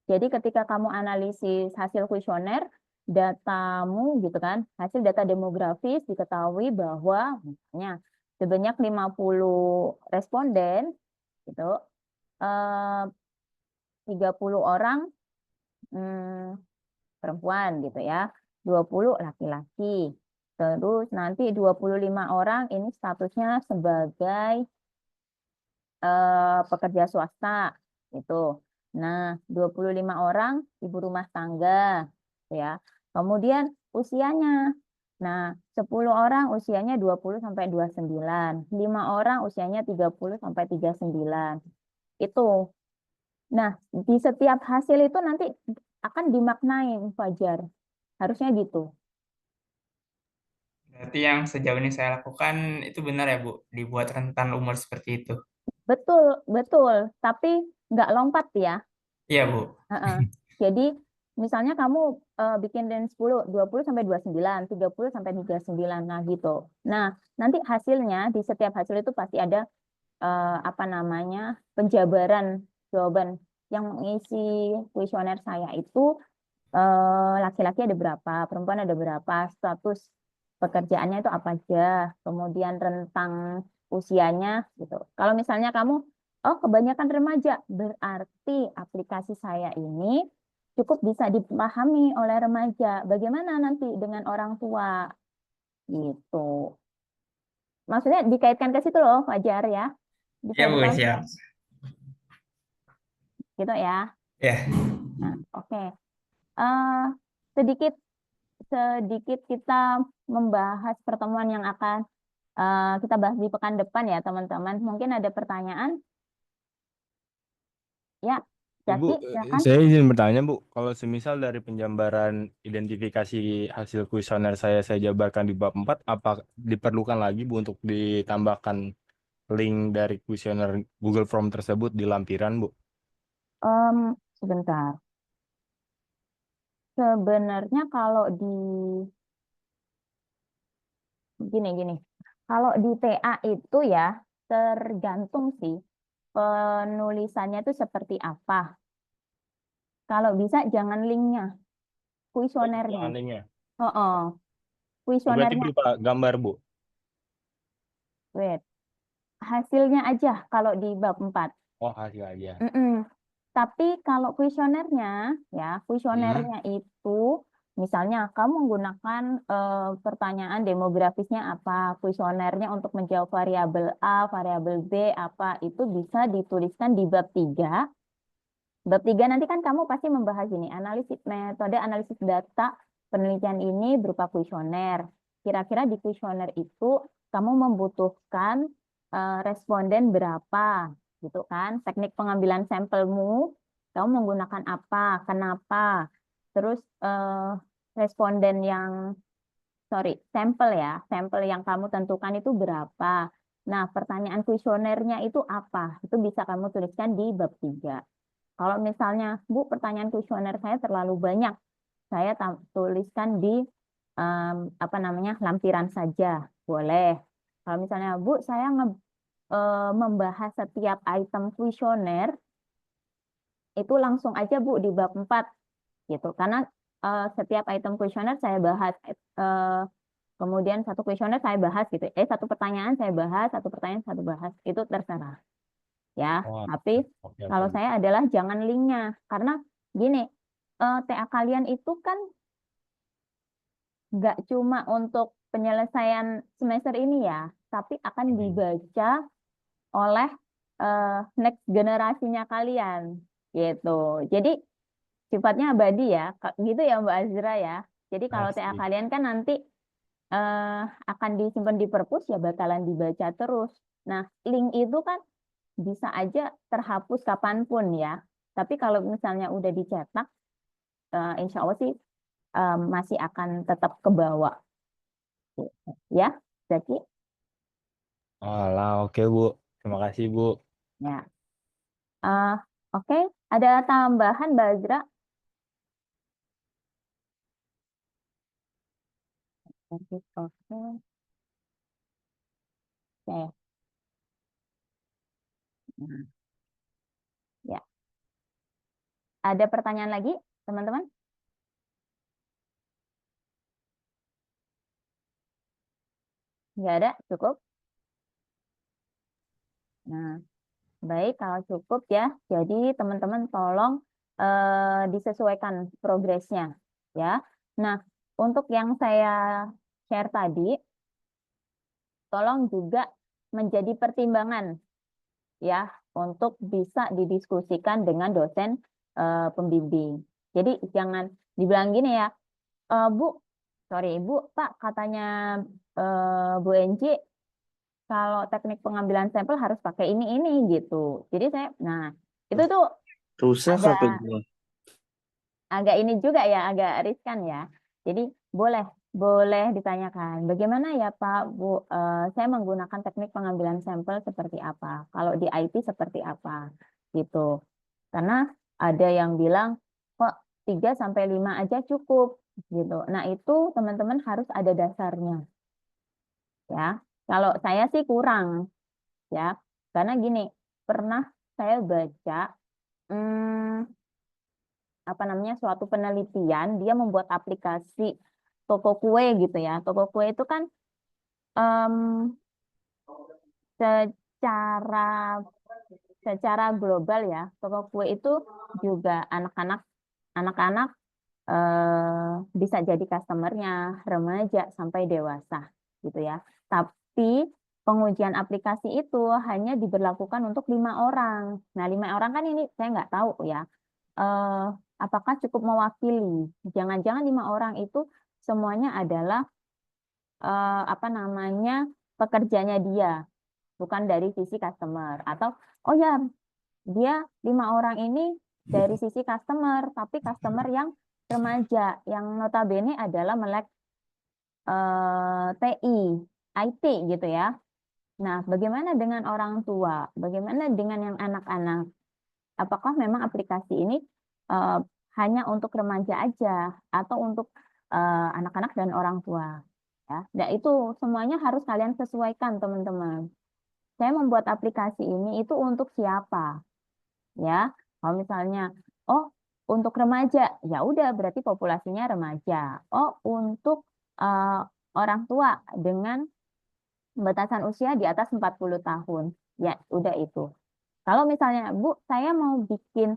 Jadi ketika kamu analisis hasil kuesioner, datamu gitu kan, hasil data demografis diketahui bahwa misalnya sebanyak 50 responden gitu, 30 orang perempuan gitu ya, 20 laki-laki. Terus nanti 25 orang ini statusnya sebagai pekerja swasta gitu. Nah, 25 orang ibu rumah tangga ya. Kemudian usianya. Nah, 10 orang usianya 20 sampai 29, 5 orang usianya 30 sampai 39. Itu. Nah, di setiap hasil itu nanti akan dimaknai, Fajar. Harusnya gitu. Berarti yang sejauh ini saya lakukan itu benar ya, Bu, dibuat rentan umur seperti itu. Betul, betul. Tapi nggak lompat ya. Iya, Bu. Heeh. Jadi misalnya kamu bikin range 10, 20 sampai 29, 30 sampai 39, nah gitu. Nah, nanti hasilnya di setiap hasil itu pasti ada apa namanya penjabaran jawaban yang mengisi kuesioner saya itu laki-laki ada berapa, perempuan ada berapa, status pekerjaannya itu apa aja, kemudian rentang usianya gitu. Kalau misalnya kamu, oh kebanyakan remaja, berarti aplikasi saya ini cukup bisa dipahami oleh remaja. Bagaimana nanti dengan orang tua gitu. Maksudnya dikaitkan ke situ loh, Fajar ya. Bisa Ya Bu, dipahami siap. gitu ya. Ya, Nah, oke. Eh, sedikit sedikit kita membahas pertemuan yang akan kita bahas di pekan depan ya, teman-teman. Mungkin ada pertanyaan? Ya, Ibu, Zaki, silakan. saya izin bertanya, Bu. Kalau semisal dari penjabaran identifikasi hasil kuesioner saya jabarkan di bab 4, apa diperlukan lagi, Bu, untuk ditambahkan link dari kuesioner Google Form tersebut di lampiran, Bu? Sebentar. Sebenarnya kalau di gini. Kalau di TA itu ya tergantung sih penulisannya itu seperti apa. Kalau bisa jangan linknya, kuesionernya. Jangan linknya. Oh, oh. Berarti Kuesionernya, berupa gambar, Bu? wait. Hasilnya aja kalau di bab 4. Oh, hasil aja. Mm-mm. Tapi kalau kuesionernya, ya kuesionernya itu misalnya kamu menggunakan pertanyaan demografisnya apa, kuesionernya untuk menjawab variabel A, variabel B apa, itu bisa dituliskan di bab 3. Bab 3 nanti kan kamu pasti membahas ini, metode analisis data penelitian ini berupa kuesioner. Kira-kira di kuesioner itu kamu membutuhkan responden berapa, gitu kan? Teknik pengambilan sampelmu, kamu menggunakan apa, kenapa? Terus responden yang, sampel ya, sampel yang kamu tentukan itu berapa? Nah, pertanyaan kuesionernya itu apa? Itu bisa kamu tuliskan di bab 3. Kalau misalnya, Bu, pertanyaan kuesioner saya terlalu banyak, saya tuliskan di apa namanya lampiran saja, boleh. Kalau misalnya, Bu, saya membahas setiap item kuesioner, itu langsung aja, Bu, di bab 4, gitu. Karena setiap item kuesioner saya bahas, kemudian satu kuesioner saya bahas, gitu. Satu pertanyaan saya bahas, satu pertanyaan satu bahas, itu terserah. Ya, Oh, tapi oke, kalau Bu. saya adalah jangan linknya karena gini, TA kalian itu kan nggak cuma untuk penyelesaian semester ini ya, tapi akan dibaca oleh next generasinya kalian gitu. Jadi sifatnya abadi ya, gitu ya Mbak Azra ya. Jadi kalau TA Pasti. kalian kan nanti akan disimpan di perpus ya bakalan dibaca terus. Nah, link itu kan bisa aja terhapus kapanpun ya. Tapi kalau misalnya udah dicetak, insya Allah sih masih akan tetap ke bawah. Ya, Zaki? Alah, oke, Bu. Terima kasih, Bu. Ya. Eh, Oke, ada tambahan, Mbak Azra? Oke. Oke. Nah, ya. Ada pertanyaan lagi, teman-teman? Nggak ada? Cukup? Nah, baik, kalau cukup ya. Jadi teman-teman tolong disesuaikan progresnya. Ya. Nah, untuk yang saya share tadi, tolong juga menjadi pertimbangan ya untuk bisa didiskusikan dengan dosen pembimbing. Jadi jangan dibilang gini ya, Bu, sorry Bu, Pak, katanya Bu Enci kalau teknik pengambilan sampel harus pakai ini gitu. Jadi saya, nah itu tuh Rusak agak apa gua? agak ini juga ya, agak riskan ya. Jadi boleh boleh ditanyakan, bagaimana ya Pak, Bu, saya menggunakan teknik pengambilan sampel seperti apa? Kalau di IT seperti apa? Gitu. Karena ada yang bilang, kok 3 sampai 5 aja cukup gitu. Nah, itu teman-teman harus ada dasarnya. Ya. Kalau saya sih kurang ya. Karena gini, pernah saya baca apa namanya suatu penelitian, dia membuat aplikasi toko kue gitu ya. Toko kue itu kan em, secara secara global ya, toko kue itu juga anak-anak bisa jadi customernya, remaja sampai dewasa gitu ya. Tapi pengujian aplikasi itu hanya diberlakukan untuk 5 orang. Nah, 5 orang kan ini saya nggak tahu ya. eh, apakah cukup mewakili? Jangan-jangan 5 orang itu semuanya adalah apa namanya pekerjanya dia, bukan dari sisi customer. Atau oh ya dia 5 orang ini dari sisi customer, tapi customer yang remaja, yang notabene adalah melek TI, IT gitu ya. Nah, bagaimana dengan orang tua? Bagaimana dengan yang anak-anak? Apakah memang aplikasi ini eh, hanya untuk remaja aja atau untuk anak-anak dan orang tua? Ya, nah itu semuanya harus kalian sesuaikan, teman-teman. Saya membuat aplikasi ini itu untuk siapa? Ya, kalau misalnya, oh untuk remaja, ya udah berarti populasinya remaja. Oh untuk eh, orang tua dengan batasan usia di atas 40 tahun, ya udah itu. Kalau misalnya, Bu, saya mau bikin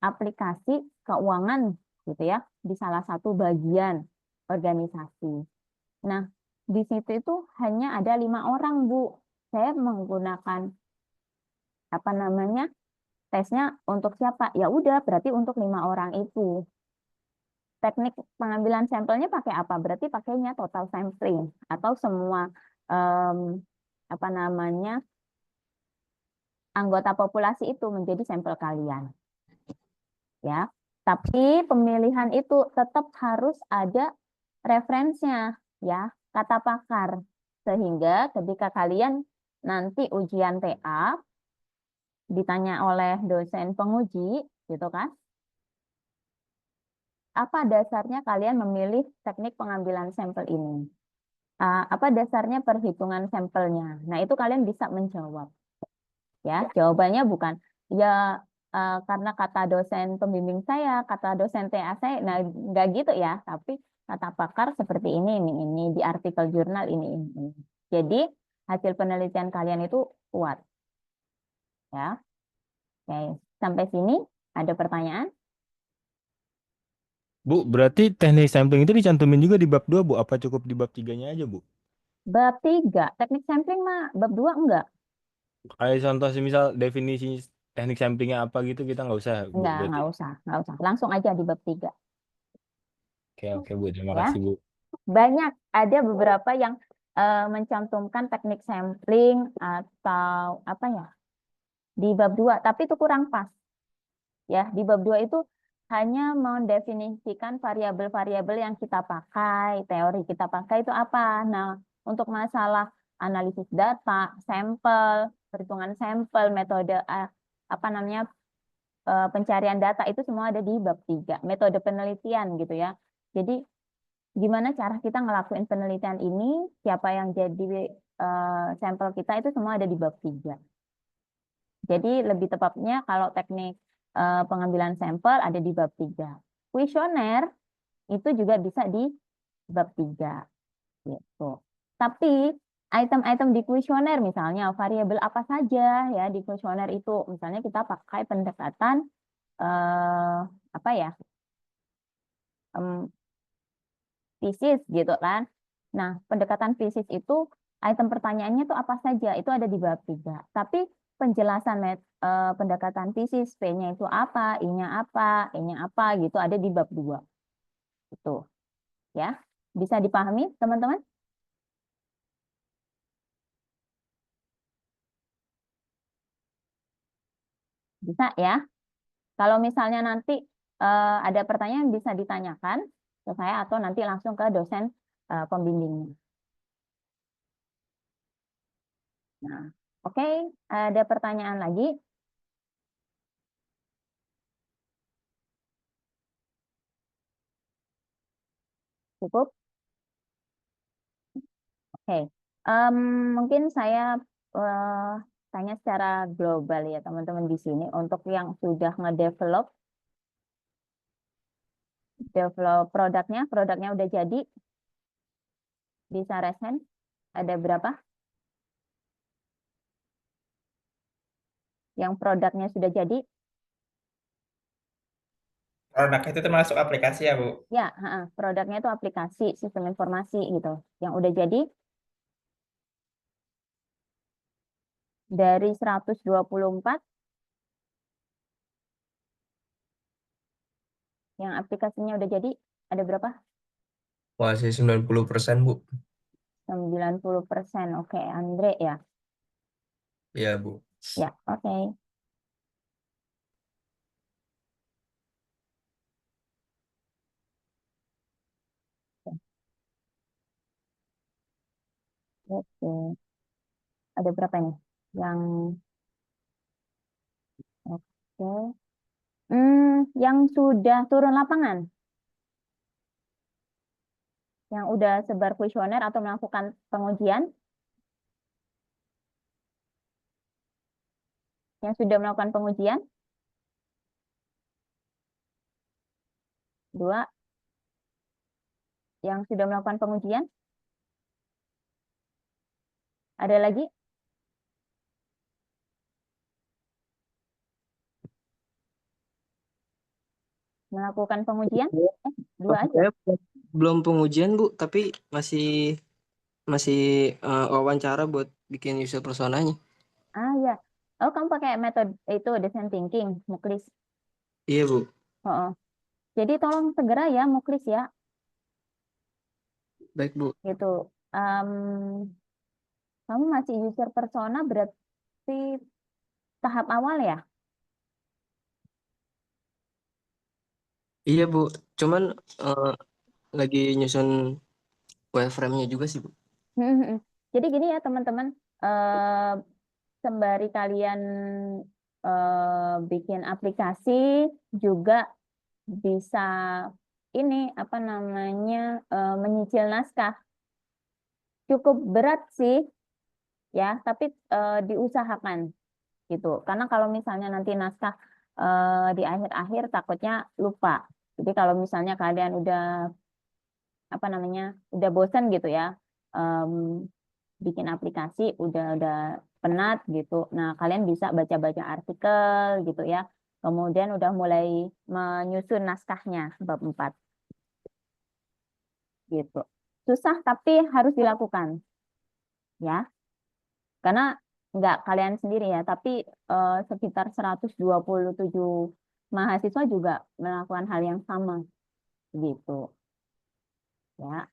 aplikasi keuangan gitu ya di salah satu bagian organisasi. Nah, di situ itu hanya ada 5 orang, Bu. Saya menggunakan apa namanya tesnya untuk siapa? Ya udah, berarti untuk 5 orang itu. Teknik pengambilan sampelnya pakai apa? Berarti pakainya total sampling atau semua apa namanya anggota populasi itu menjadi sampel kalian. Ya, tapi pemilihan itu tetap harus ada referensinya, ya, kata pakar. Sehingga ketika kalian nanti ujian TA ditanya oleh dosen penguji, gitu kan? Apa dasarnya kalian memilih teknik pengambilan sampel ini? Apa dasarnya perhitungan sampelnya? Nah, itu kalian bisa menjawab. Ya, jawabannya bukan ya karena kata dosen pembimbing saya, kata dosen TA saya, nah nggak gitu ya, tapi kata pakar seperti ini, di artikel jurnal ini. Jadi hasil penelitian kalian itu kuat. Ya, oke. Sampai sini ada pertanyaan? Bu, berarti teknik sampling itu dicantumin juga di bab 2, Bu? Apa cukup di bab 3-nya aja, Bu? Bab 3, teknik sampling mah bab 2 enggak? Kayak contoh misal definisi teknik samplingnya apa gitu kita nggak usah, Bu, Enggak, berarti. nggak usah. Langsung aja di bab 3. Oke, oke, Bu. Terima Ya. kasih, Bu. Banyak, ada beberapa yang mencantumkan teknik sampling atau apa ya di bab 2, tapi itu kurang pas. Ya, di bab 2 itu hanya mendefinisikan variabel-variabel yang kita pakai, teori kita pakai itu apa. Nah, untuk masalah analisis data, sampel, perhitungan sampel, metode apa namanya pencarian data itu semua ada di bab 3, metode penelitian gitu ya. Jadi gimana cara kita ngelakuin penelitian ini, siapa yang jadi sampel kita itu semua ada di bab 3. Jadi lebih tepatnya kalau teknik pengambilan sampel ada di bab 3. Kuesioner itu juga bisa di bab 3 gitu. Tapi item-item di kuesioner misalnya variabel apa saja ya di kuesioner itu, misalnya kita pakai pendekatan apa ya? Fisis gitu kan. Nah, pendekatan fisis itu item pertanyaannya tuh apa saja? Itu ada di bab 3. Tapi penjelasan pendekatan fisis, P-nya itu apa, I-nya apa, E-nya apa gitu ada di bab 2. Itu. Ya. Bisa dipahami, teman-teman? Bisa ya. Kalau misalnya nanti ada pertanyaan bisa ditanyakan ke saya atau nanti langsung ke dosen pembimbingnya. Nah, oke, ada pertanyaan lagi? Cukup? Oke. Mungkin saya eh, tanya secara global ya teman-teman di sini untuk yang sudah ngedevelop develop produknya udah jadi di Saracen ada berapa? Yang produknya sudah jadi? Produk itu termasuk aplikasi ya, Bu? Ya, produknya itu aplikasi sistem informasi gitu. Yang udah jadi dari 124 yang aplikasinya udah jadi ada berapa? Masih 90%, Bu. 90%. Oke, Andre ya. Iya, Bu. Ya, oke. Oke. Ada berapa nih? Yang oke. Yang sudah turun lapangan, yang udah sebar kuesioner atau melakukan pengujian, yang sudah melakukan pengujian, 2, yang sudah melakukan pengujian, ada lagi? Melakukan pengujian? 2 aja. Saya belum pengujian, Bu, tapi masih masih wawancara buat bikin user personanya. Ah ya. Oh, kamu pakai metode itu design thinking, Muklis. Iya, Bu. Oh. Jadi tolong segera ya, Muklis ya. Baik, Bu. Gitu. Em, Kamu masih user persona berarti tahap awal ya? Iya, Bu. Cuman lagi nyusun wireframe-nya juga sih, Bu. Jadi gini ya teman-teman, eh, sembari kalian bikin aplikasi juga bisa ini apa namanya menyicil naskah. Cukup berat sih ya, tapi diusahakan gitu. Karena kalau misalnya nanti naskah di akhir-akhir takutnya lupa. Jadi kalau misalnya kalian udah apa namanya udah bosan gitu ya em, bikin aplikasi udah penat gitu. Nah, kalian bisa baca-baca artikel gitu ya. Kemudian udah mulai menyusun naskahnya bab 4 gitu. Susah tapi harus dilakukan ya. Karena nggak kalian sendiri ya, tapi sekitar 127 mahasiswa juga melakukan hal yang sama gitu ya.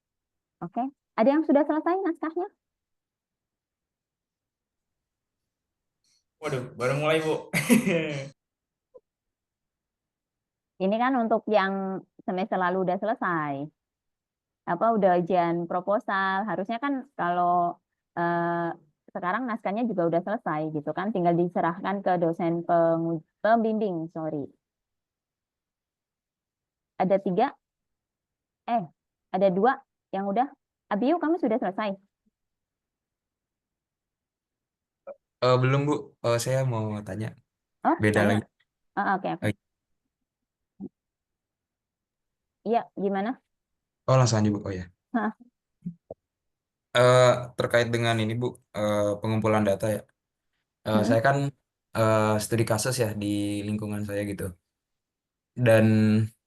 Oke. Ada yang sudah selesai naskahnya? Waduh, baru mulai, Bu. Ini kan untuk yang semester lalu udah selesai. Apa udah ujian proposal, harusnya kan kalau eh, sekarang naskahnya juga udah selesai gitu kan, tinggal diserahkan ke dosen pembimbing, sorry. Ada 3, ada 2 yang udah. Abiu, kamu sudah selesai? Belum, Bu. Saya mau tanya. Oh, Beda tanya. lagi. Oke, oke. Iya, gimana? Oh, langsung aja, Bu. Oh, ya. Hah, Eh, Terkait dengan ini, Bu, pengumpulan data ya. mm, Saya kan studi kasus ya di lingkungan saya gitu. Dan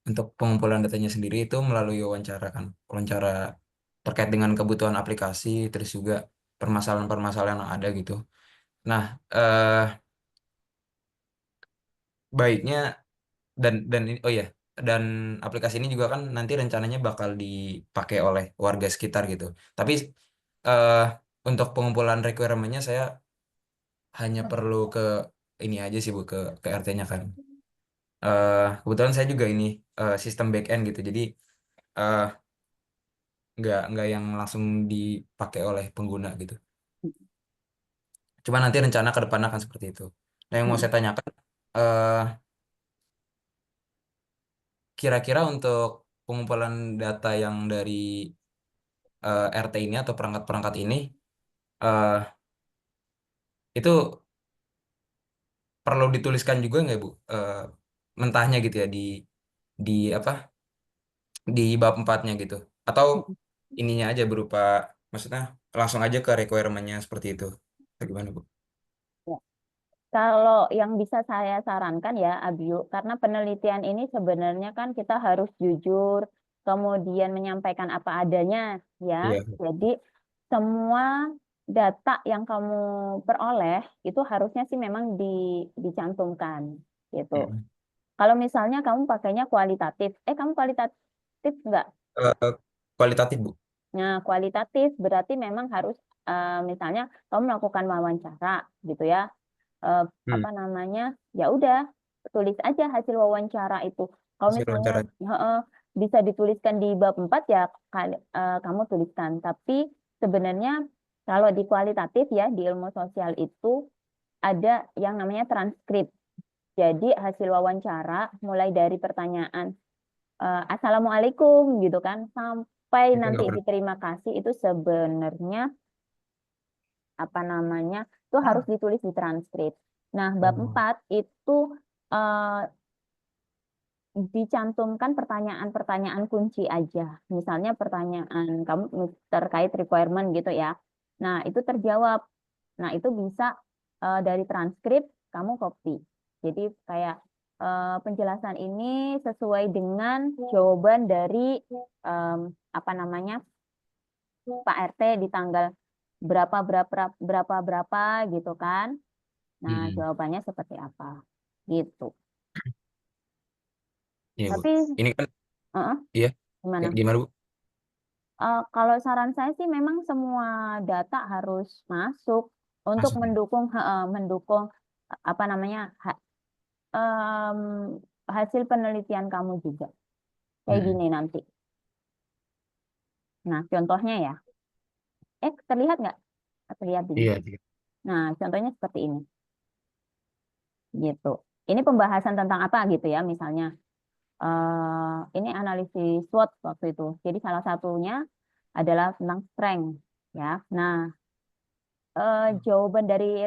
untuk pengumpulan datanya sendiri itu melalui wawancara kan. Wawancara terkait dengan kebutuhan aplikasi, terus juga permasalahan-permasalahan yang ada gitu. Nah, baiknya dan ini, oh ya, dan aplikasi ini juga kan nanti rencananya bakal dipakai oleh warga sekitar gitu. Tapi eh, untuk pengumpulan requirement-nya saya hanya perlu ke ini aja sih, Bu, ke RT-nya kan. Kebetulan saya juga ini sistem back end gitu. Jadi eh, nggak yang langsung dipakai oleh pengguna gitu. Cuma nanti rencana ke depan akan seperti itu. Nah, yang mau mm. saya tanyakan, eh, kira-kira untuk pengumpulan data yang dari RT ini atau perangkat-perangkat ini eh, itu perlu dituliskan juga nggak Bu? Mentahnya gitu ya di apa di bab 4-nya gitu, atau ininya aja berupa, maksudnya langsung aja ke requirement-nya seperti itu, atau gimana Bu? Ya. Kalau yang bisa saya sarankan ya, Abiu, karena penelitian ini sebenarnya kan kita harus jujur, kemudian menyampaikan apa adanya, ya. Iya. Jadi semua data yang kamu peroleh itu harusnya sih memang dicantumkan, gitu. Mm. Kalau misalnya kamu pakainya kualitatif, kamu kualitatif nggak? Kualitatif Bu. Nah, kualitatif berarti memang harus misalnya kamu melakukan wawancara, gitu ya. Hmm. Apa namanya, ya udah tulis aja hasil wawancara itu. Kalau Hasil misalnya wawancara. bisa dituliskan di bab 4 ya kamu tuliskan. Tapi sebenarnya kalau di kualitatif ya di ilmu sosial itu ada yang namanya transkrip. Jadi hasil wawancara mulai dari pertanyaan Assalamualaikum gitu kan sampai Itu nanti nggak perlu. diterima kasih itu sebenarnya apa namanya itu harus ditulis di transkrip. Nah, bab Oh. 4 itu eh, dicantumkan pertanyaan-pertanyaan kunci aja. Misalnya pertanyaan kamu terkait requirement gitu ya. Nah, itu terjawab. Nah, itu bisa dari transkrip kamu copy. Jadi kayak penjelasan ini sesuai dengan jawaban dari apa namanya Pak RT di tanggal berapa berapa berapa berapa gitu kan. Nah, Hmm. jawabannya seperti apa? Gitu. Iya Bu. Tapi Ini kan eh, iya gimana? gimana Bu? Kalau saran saya sih memang semua data harus masuk untuk Masuk ya. mendukung apa namanya em, hasil penelitian kamu juga. Kayak Hmm. gini nanti. Nah, contohnya ya. Terlihat nggak? Terlihat ini. Iya. Iya. Nah, contohnya seperti ini. Gitu. Ini pembahasan tentang apa gitu ya, misalnya. Ini analisis SWOT waktu itu. Jadi salah satunya adalah tentang strength ya. Nah, jawaban dari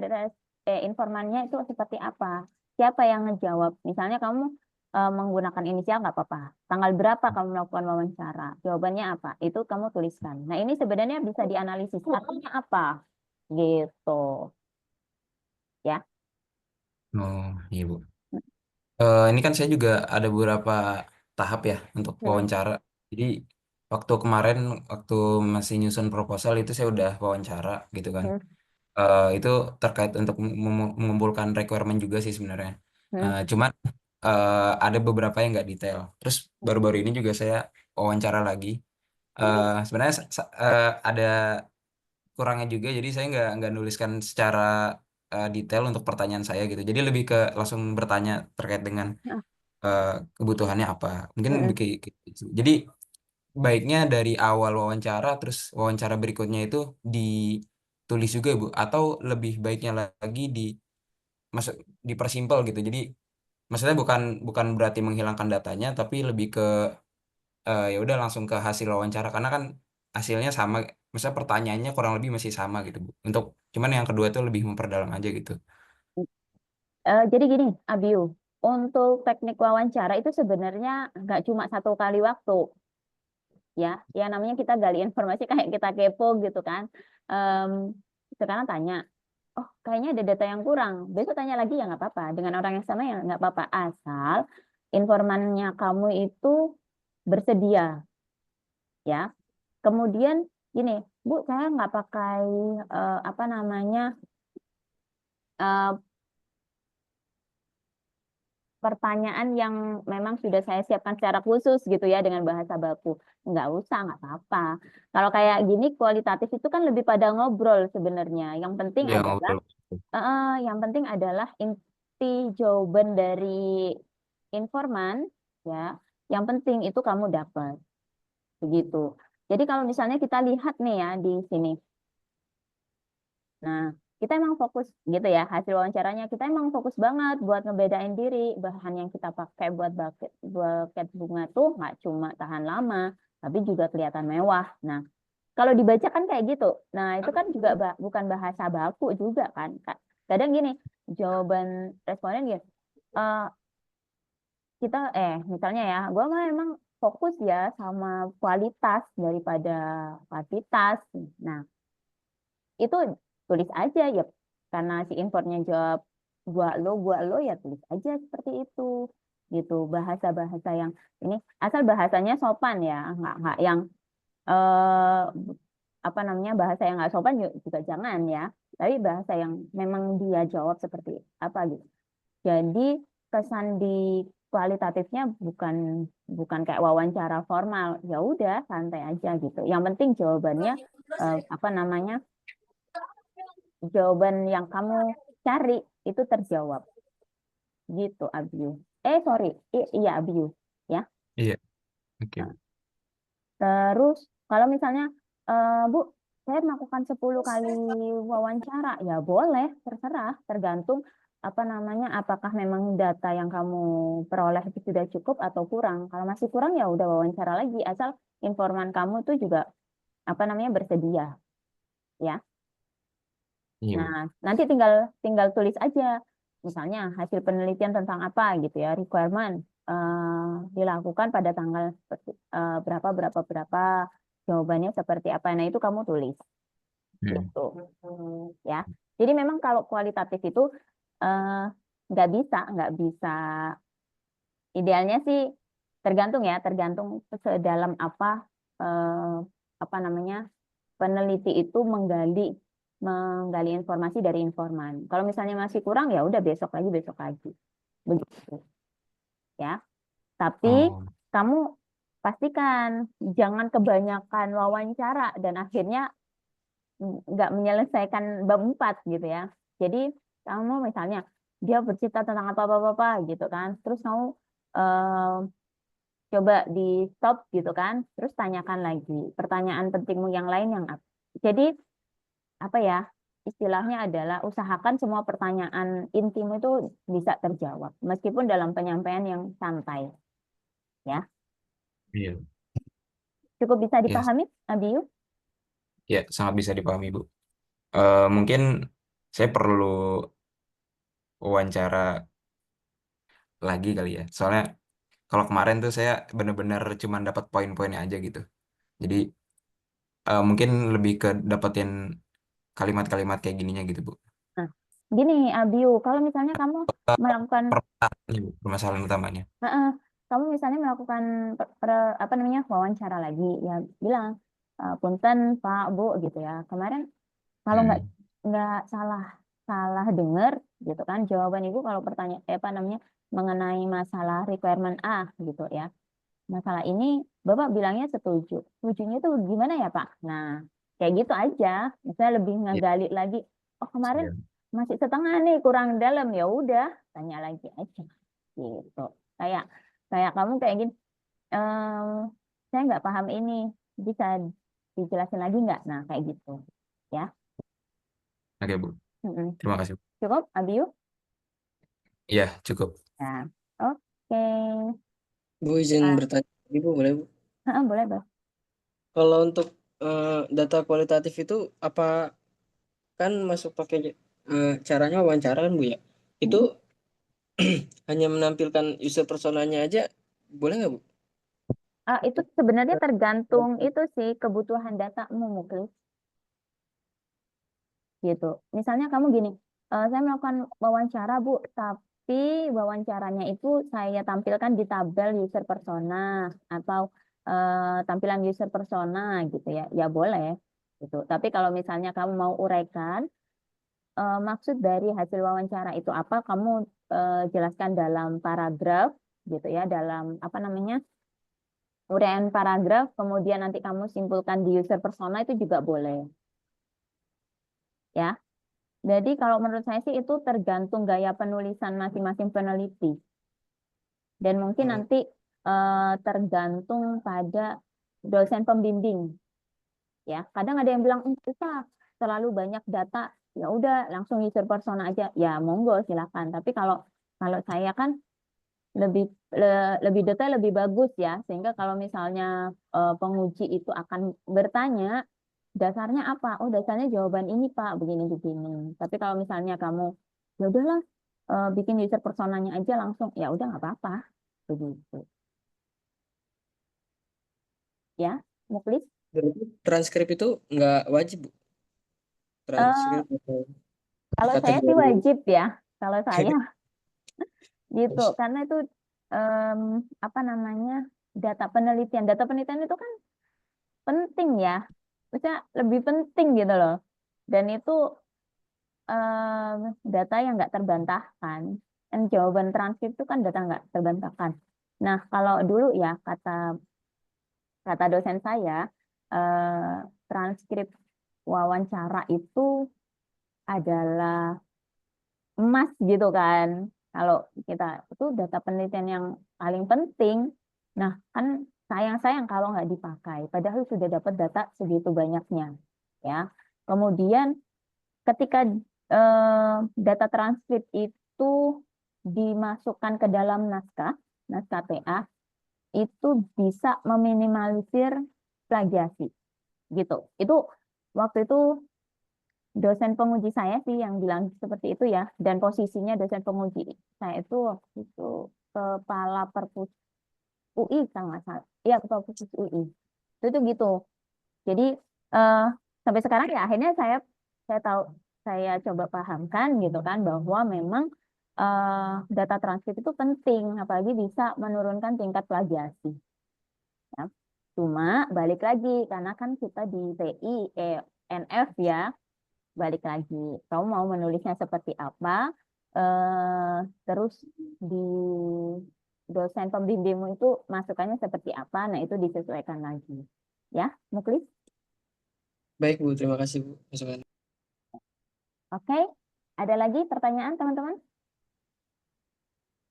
informannya itu seperti apa? Siapa yang ngejawab? Misalnya kamu menggunakan inisial nggak apa-apa. Tanggal berapa kamu melakukan wawancara? Jawabannya apa? Itu kamu tuliskan. Nah, ini sebenarnya bisa dianalisis. Artinya apa? Gitu. Ya. Oh iya Bu. Ini kan saya juga ada beberapa tahap ya untuk Hmm, wawancara. Jadi waktu kemarin, waktu masih nyusun proposal itu saya udah wawancara gitu kan. hmm, Itu terkait untuk mengumpulkan requirement juga sih sebenarnya. hmm, Cuman ada beberapa yang nggak detail. Terus baru-baru ini juga saya wawancara lagi. Sebenarnya ada kurangnya juga, jadi saya nggak nuliskan secara detail untuk pertanyaan saya gitu. Jadi lebih ke langsung bertanya terkait dengan hmm, eh, kebutuhannya apa. Mungkin hmm. kayak gitu. Jadi baiknya dari awal wawancara terus wawancara berikutnya itu ditulis juga Bu, atau lebih baiknya lagi masuk dipersimpel gitu. Jadi maksudnya bukan bukan berarti menghilangkan datanya, tapi lebih ke ya udah langsung ke hasil wawancara karena kan hasilnya sama, misalnya pertanyaannya kurang lebih masih sama gitu Bu. Untuk cuman yang kedua itu lebih memperdalam aja gitu. Jadi gini, Abiu, untuk teknik wawancara itu sebenarnya nggak cuma satu kali waktu. Ya, yang namanya kita gali informasi kayak kita kepo gitu kan. Em, Sekarang tanya, oh kayaknya ada data yang kurang. Besok tanya lagi ya nggak apa-apa. Dengan orang yang sama ya nggak apa-apa. Asal informannya kamu itu bersedia, ya. Kemudian gini, Bu, saya nggak pakai apa namanya eh, pertanyaan yang memang sudah saya siapkan secara khusus gitu ya dengan bahasa baku. Nggak usah, nggak apa-apa. Kalau kayak gini kualitatif itu kan lebih pada ngobrol sebenarnya. Ya ngobrol. Yang penting adalah inti jawaban dari informan ya. Yang penting itu kamu dapat begitu. Jadi kalau misalnya kita lihat nih ya di sini. Nah, kita emang fokus gitu ya, hasil wawancaranya kita emang fokus banget buat ngebedain diri, bahan yang kita pakai buat buket bunga tuh nggak cuma tahan lama, tapi juga kelihatan mewah. Nah, kalau dibaca kan kayak gitu. Nah, itu kan juga bukan bahasa baku juga kan. Kadang gini, jawaban responden gini, kita misalnya ya, gue mah emang fokus ya sama kualitas daripada kuantitas. Nah, itu tulis aja ya, karena si importnya jawab gua lo ya tulis aja seperti itu gitu. Bahasa-bahasa yang ini asal bahasanya sopan ya, nggak yang eh apa namanya, bahasa yang nggak sopan juga jangan ya, tapi bahasa yang memang dia jawab seperti apa gitu. Jadi kesan di kualitatifnya bukan bukan kayak wawancara formal, ya udah santai aja gitu. Yang penting jawabannya apa namanya, jawaban yang kamu cari itu terjawab gitu, Abiu. Sorry, iya Abiu ya. Iya, oke. Nah, terus kalau misalnya Bu, saya melakukan 10 kali wawancara, ya boleh, terserah, tergantung apa namanya, apakah memang data yang kamu peroleh itu sudah cukup atau kurang. Kalau masih kurang ya udah wawancara lagi, asal informan kamu itu juga apa namanya bersedia ya. Iya, Bu. Nah, nanti tinggal tinggal tulis aja, misalnya hasil penelitian tentang apa gitu ya, requirement dilakukan pada tanggal berapa berapa berapa, jawabannya seperti apa. Nah, itu kamu tulis gitu ya. Jadi memang kalau kualitatif itu eh, nggak bisa. Idealnya sih tergantung ya, tergantung sedalam eh, apa namanya, peneliti itu menggali informasi dari informan. Kalau misalnya masih kurang ya udah besok lagi begitu ya. Tapi Oh, kamu pastikan jangan kebanyakan wawancara dan akhirnya nggak menyelesaikan bab 4 gitu ya. Jadi kamu misalnya dia bercerita tentang apa gitu kan, terus kamu eh, coba di stop gitu kan, terus tanyakan lagi pertanyaan pentingmu yang lain yang apa. Jadi apa ya, istilahnya adalah usahakan semua pertanyaan intim itu bisa terjawab meskipun dalam penyampaian yang santai ya. iya. Cukup bisa Ya, dipahami, Abiu? ya, sangat bisa dipahami, Bu. Mungkin saya perlu wawancara lagi kali ya. Soalnya kalau kemarin tuh saya benar-benar cuma dapat poin-poinnya aja gitu. Jadi mungkin lebih ke dapetin kalimat-kalimat kayak gininya gitu, Bu. Nah, gini Abiu, kalau misalnya kamu melakukan Permasalahannya, Bu, permasalahan utamanya. Heeh, kamu misalnya melakukan apa namanya wawancara lagi, ya bilang, punten Pak Bu gitu ya. Kemarin kalau Hmm. nggak salah salah dengar gitu kan, jawaban Ibu kalau pertanyaan apa namanya mengenai masalah requirement A gitu ya. Masalah ini Bapak bilangnya setuju. Setujunya itu gimana ya Pak? Nah, kayak gitu aja. Misalnya lebih Iya, ngegali lagi. Oh, kemarin iya. masih setengah nih, kurang dalam, ya udah, tanya lagi aja. Gitu. Kayak kayak kamu kayak gini. ehm, saya nggak paham ini. Bisa dijelasin lagi nggak? Nah, kayak gitu. Ya. Oke, Bu. Mm-mm. Terima kasih, Bu. Cukup, Abiu? Iya, cukup. Nah, oke. Bu izin Ah, bertanya lagi Bu, boleh Bu? boleh, Bang. Kalau untuk data kualitatif itu apa kan masuk pakai caranya wawancara kan Bu ya? Itu Mm-mm. hanya menampilkan user personanya aja boleh nggak Bu? Itu sebenarnya tergantung itu sih kebutuhan datamu, Muklis. Gitu. Misalnya kamu gini, saya melakukan wawancara Bu, tapi wawancaranya itu saya tampilkan di tabel user persona atau tampilan user persona gitu ya, ya boleh gitu. Tapi kalau misalnya kamu mau uraikan maksud dari hasil wawancara itu apa, kamu jelaskan dalam paragraf gitu ya, dalam apa namanya uraian paragraf, kemudian nanti kamu simpulkan di user persona itu juga boleh ya. Jadi kalau menurut saya sih itu tergantung gaya penulisan masing-masing peneliti. Dan mungkin nanti tergantung pada dosen pembimbing. Ya, kadang ada yang bilang, susah, terlalu banyak data, ya udah langsung user persona aja, ya monggo silakan. Tapi kalau saya kan lebih detail, lebih bagus ya, sehingga kalau misalnya penguji itu akan bertanya dasarnya apa, oh dasarnya jawaban ini Pak, begini. Tapi kalau misalnya kamu ya udahlah bikin user personanya aja langsung, ya udah nggak apa-apa, begitu ya. Muklis. Berarti transkrip itu nggak wajib, Bu? Transkrip atau Kalau saya sih kategori. wajib ya, kalau saya gitu, karena itu apa namanya, data penelitian itu kan penting ya, maksudnya lebih penting gitu loh, dan itu data yang nggak terbantahkan, dan jawaban transkrip itu kan data nggak terbantahkan. Nah kalau dulu ya kata dosen saya, transkrip wawancara itu adalah emas gitu kan. Kalau kita itu data penelitian yang paling penting. Nah, kan sayang kalau nggak dipakai. Padahal sudah dapat data segitu banyaknya. Ya. Kemudian ketika data transkrip itu dimasukkan ke dalam naskah TA, itu bisa meminimalisir plagiasi. Gitu. Itu waktu itu dosen penguji saya sih yang bilang seperti itu ya, dan posisinya dosen penguji saya itu waktu itu kepala perpus UI kalau nggak salah, iya kepala perpus UI itu gitu. Jadi sampai sekarang ya akhirnya saya tahu, saya coba pahamkan gitu kan, bahwa memang data transkrip itu penting, apalagi bisa menurunkan tingkat plagiasi ya. Cuma balik lagi karena kan kita di TI NF ya, balik lagi kamu mau menulisnya seperti apa, terus di dosen pembimbingmu itu masukannya seperti apa, nah itu disesuaikan lagi ya. Muklis. Baik, Bu. Terima kasih, Bu, masukan. Oke, ada lagi pertanyaan teman-teman?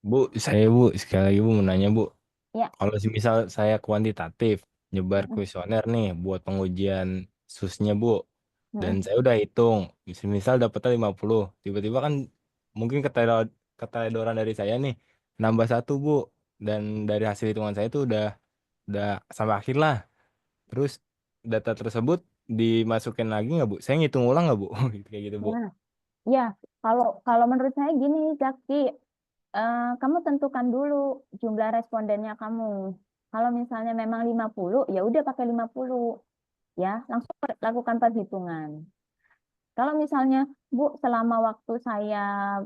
Bu, sekali lagi Bu mau nanya Bu. Ya. Kalau misal saya kuantitatif nyebar kuesioner nih buat pengujian SUS-nya Bu, dan saya udah hitung, misal dapetnya 50, tiba-tiba kan mungkin keteledoran dari saya nih nambah 1 Bu, dan dari hasil hitungan saya tuh udah sampai akhir lah. Terus data tersebut dimasukin lagi nggak Bu? Saya ngitung ulang nggak Bu? Kayak gitu Bu. Ya, kalau menurut saya gini, Zaki, kamu tentukan dulu jumlah respondennya kamu. Kalau misalnya memang 50, ya udah pakai 50. Ya, langsung lakukan perhitungan. Kalau misalnya, Bu, selama waktu saya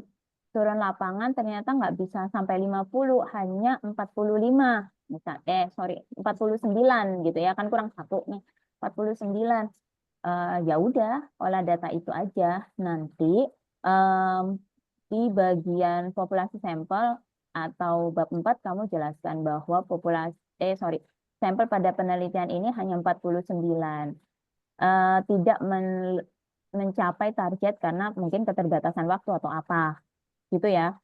turun lapangan ternyata nggak bisa sampai 50, hanya 45. Misal, 49 gitu ya, kan kurang 1 nih. 49. Ya udah, olah data itu aja. Nanti di bagian populasi sampel atau bab 4 kamu jelaskan bahwa sampel pada penelitian ini hanya 49. Tidak mencapai target karena mungkin keterbatasan waktu atau apa gitu ya.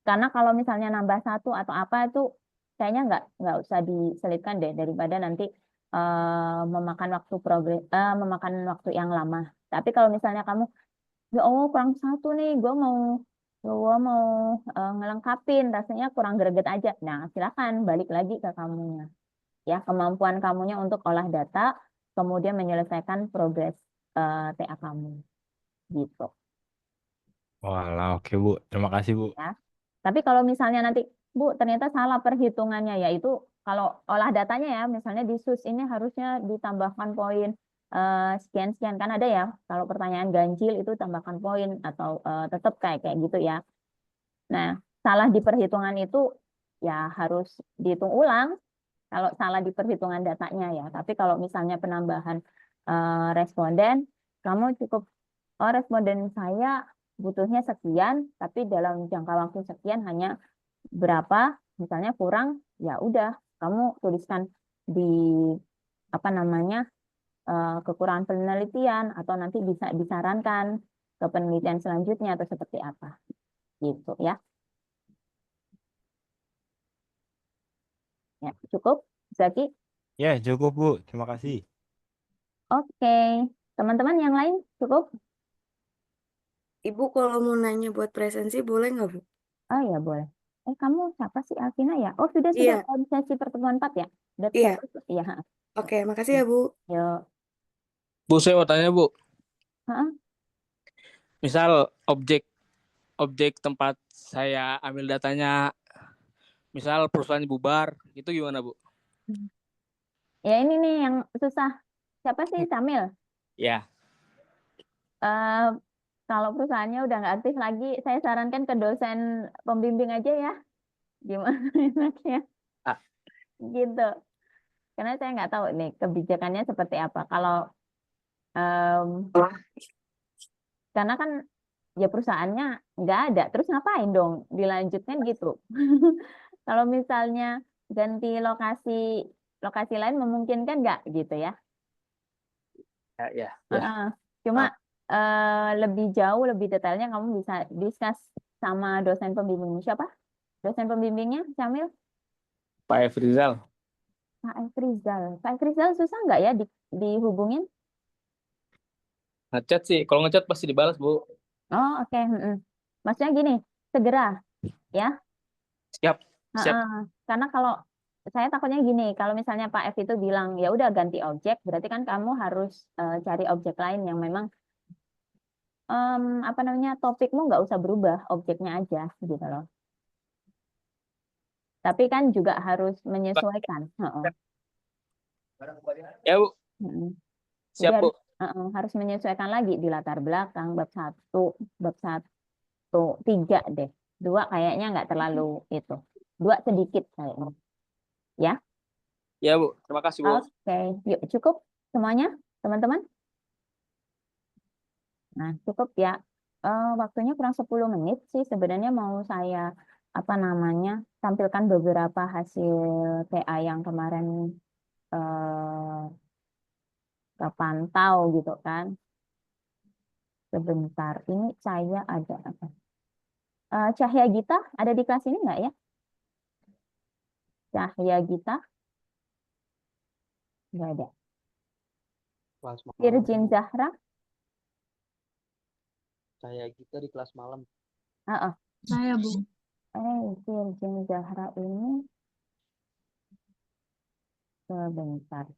Karena kalau misalnya nambah 1 atau apa itu kayaknya nggak usah diselipkan deh, daripada nanti memakan waktu yang lama. Tapi kalau misalnya kamu ya Allah kurang 1 nih, gue mau ngelengkapin, rasanya kurang greget aja. Nah silakan balik lagi ke kamunya ya, kemampuan kamunya untuk olah data, kemudian menyelesaikan progres TA kamu gitu Walah, oke Bu. Terima kasih Bu. ya. Tapi kalau misalnya nanti Bu ternyata salah perhitungannya, yaitu kalau olah datanya ya, misalnya di SUS ini harusnya ditambahkan poin sekian-sekian, kan ada ya, kalau pertanyaan ganjil itu tambahkan poin atau tetap kayak gitu ya. Nah, salah di perhitungan itu ya harus dihitung ulang kalau salah di perhitungan datanya ya. Tapi kalau misalnya penambahan responden, kamu cukup, oh responden saya butuhnya sekian, tapi dalam jangka waktu sekian hanya berapa, misalnya kurang, ya udah kamu tuliskan di apa namanya kekurangan penelitian, atau nanti bisa disarankan ke penelitian selanjutnya atau seperti apa gitu ya. Ya, cukup, Zaki? Ya, cukup Bu. Terima kasih. Oke, teman-teman yang lain cukup? Ibu kalau mau nanya buat presensi boleh nggak, Bu? Oh ya boleh. Kamu siapa sih Alvina ya? Oh sudah Iya, sesi pertemuan 4 ya? Udah iya. tercatat? Iya. Ha. Oke, makasih ya, Bu. Yuk. Bu, saya mau tanya, Bu. Ha-ha. Misal objek tempat saya ambil datanya, misal perusahaan bubar, itu gimana, Bu? Ya ini nih yang susah. Siapa sih Samil? Ya, Eh, kalau perusahaannya udah nggak aktif lagi, saya sarankan ke dosen pembimbing aja ya. Gimana enaknya? Ah. Gitu. Karena saya nggak tahu nih kebijakannya seperti apa. Kalau karena kan ya perusahaannya nggak ada, terus ngapain dong dilanjutkan gitu. Kalau misalnya ganti lokasi lain memungkinkan nggak gitu ya? ya. Heeh. Cuma lebih jauh, lebih detailnya kamu bisa discuss sama dosen pembimbingmu. Siapa? Dosen pembimbingnya, Camil? Pak F. Rizal. Pak F. Rizal. Pak F. Rizal susah nggak ya dihubungin? Ngechat sih, kalau ngechat pasti dibalas, Bu. Oh, oke. Maksudnya gini, segera ya. Siap. Heeh. Karena kalau saya takutnya gini, kalau misalnya Pak F itu bilang ya udah ganti objek, berarti kan kamu harus cari objek lain yang memang apa namanya topikmu nggak usah berubah, objeknya aja gitu loh. Tapi kan juga harus menyesuaikan. Heeh. Ya, Bu. Heeh. Jadi Siap, Bu. harus menyesuaikan lagi di latar belakang bab 3 deh. 2 kayaknya nggak terlalu itu. 2 sedikit kayaknya. Ya. Ya, Bu. Terima kasih, Bu. Oke, yuk cukup semuanya, teman-teman. Nah, cukup ya. Waktunya kurang 10 menit sih sebenarnya mau saya tampilkan beberapa hasil TA yang kemarin kepantau gitu kan. Sebentar, ini saya ada apa? Cahya Gita ada di kelas ini nggak ya? Cahya Gita? Nggak ada. Virgin Zahra? Cahya Gita di kelas malam. Saya, Bu. Virgin Zahra ini sebentar.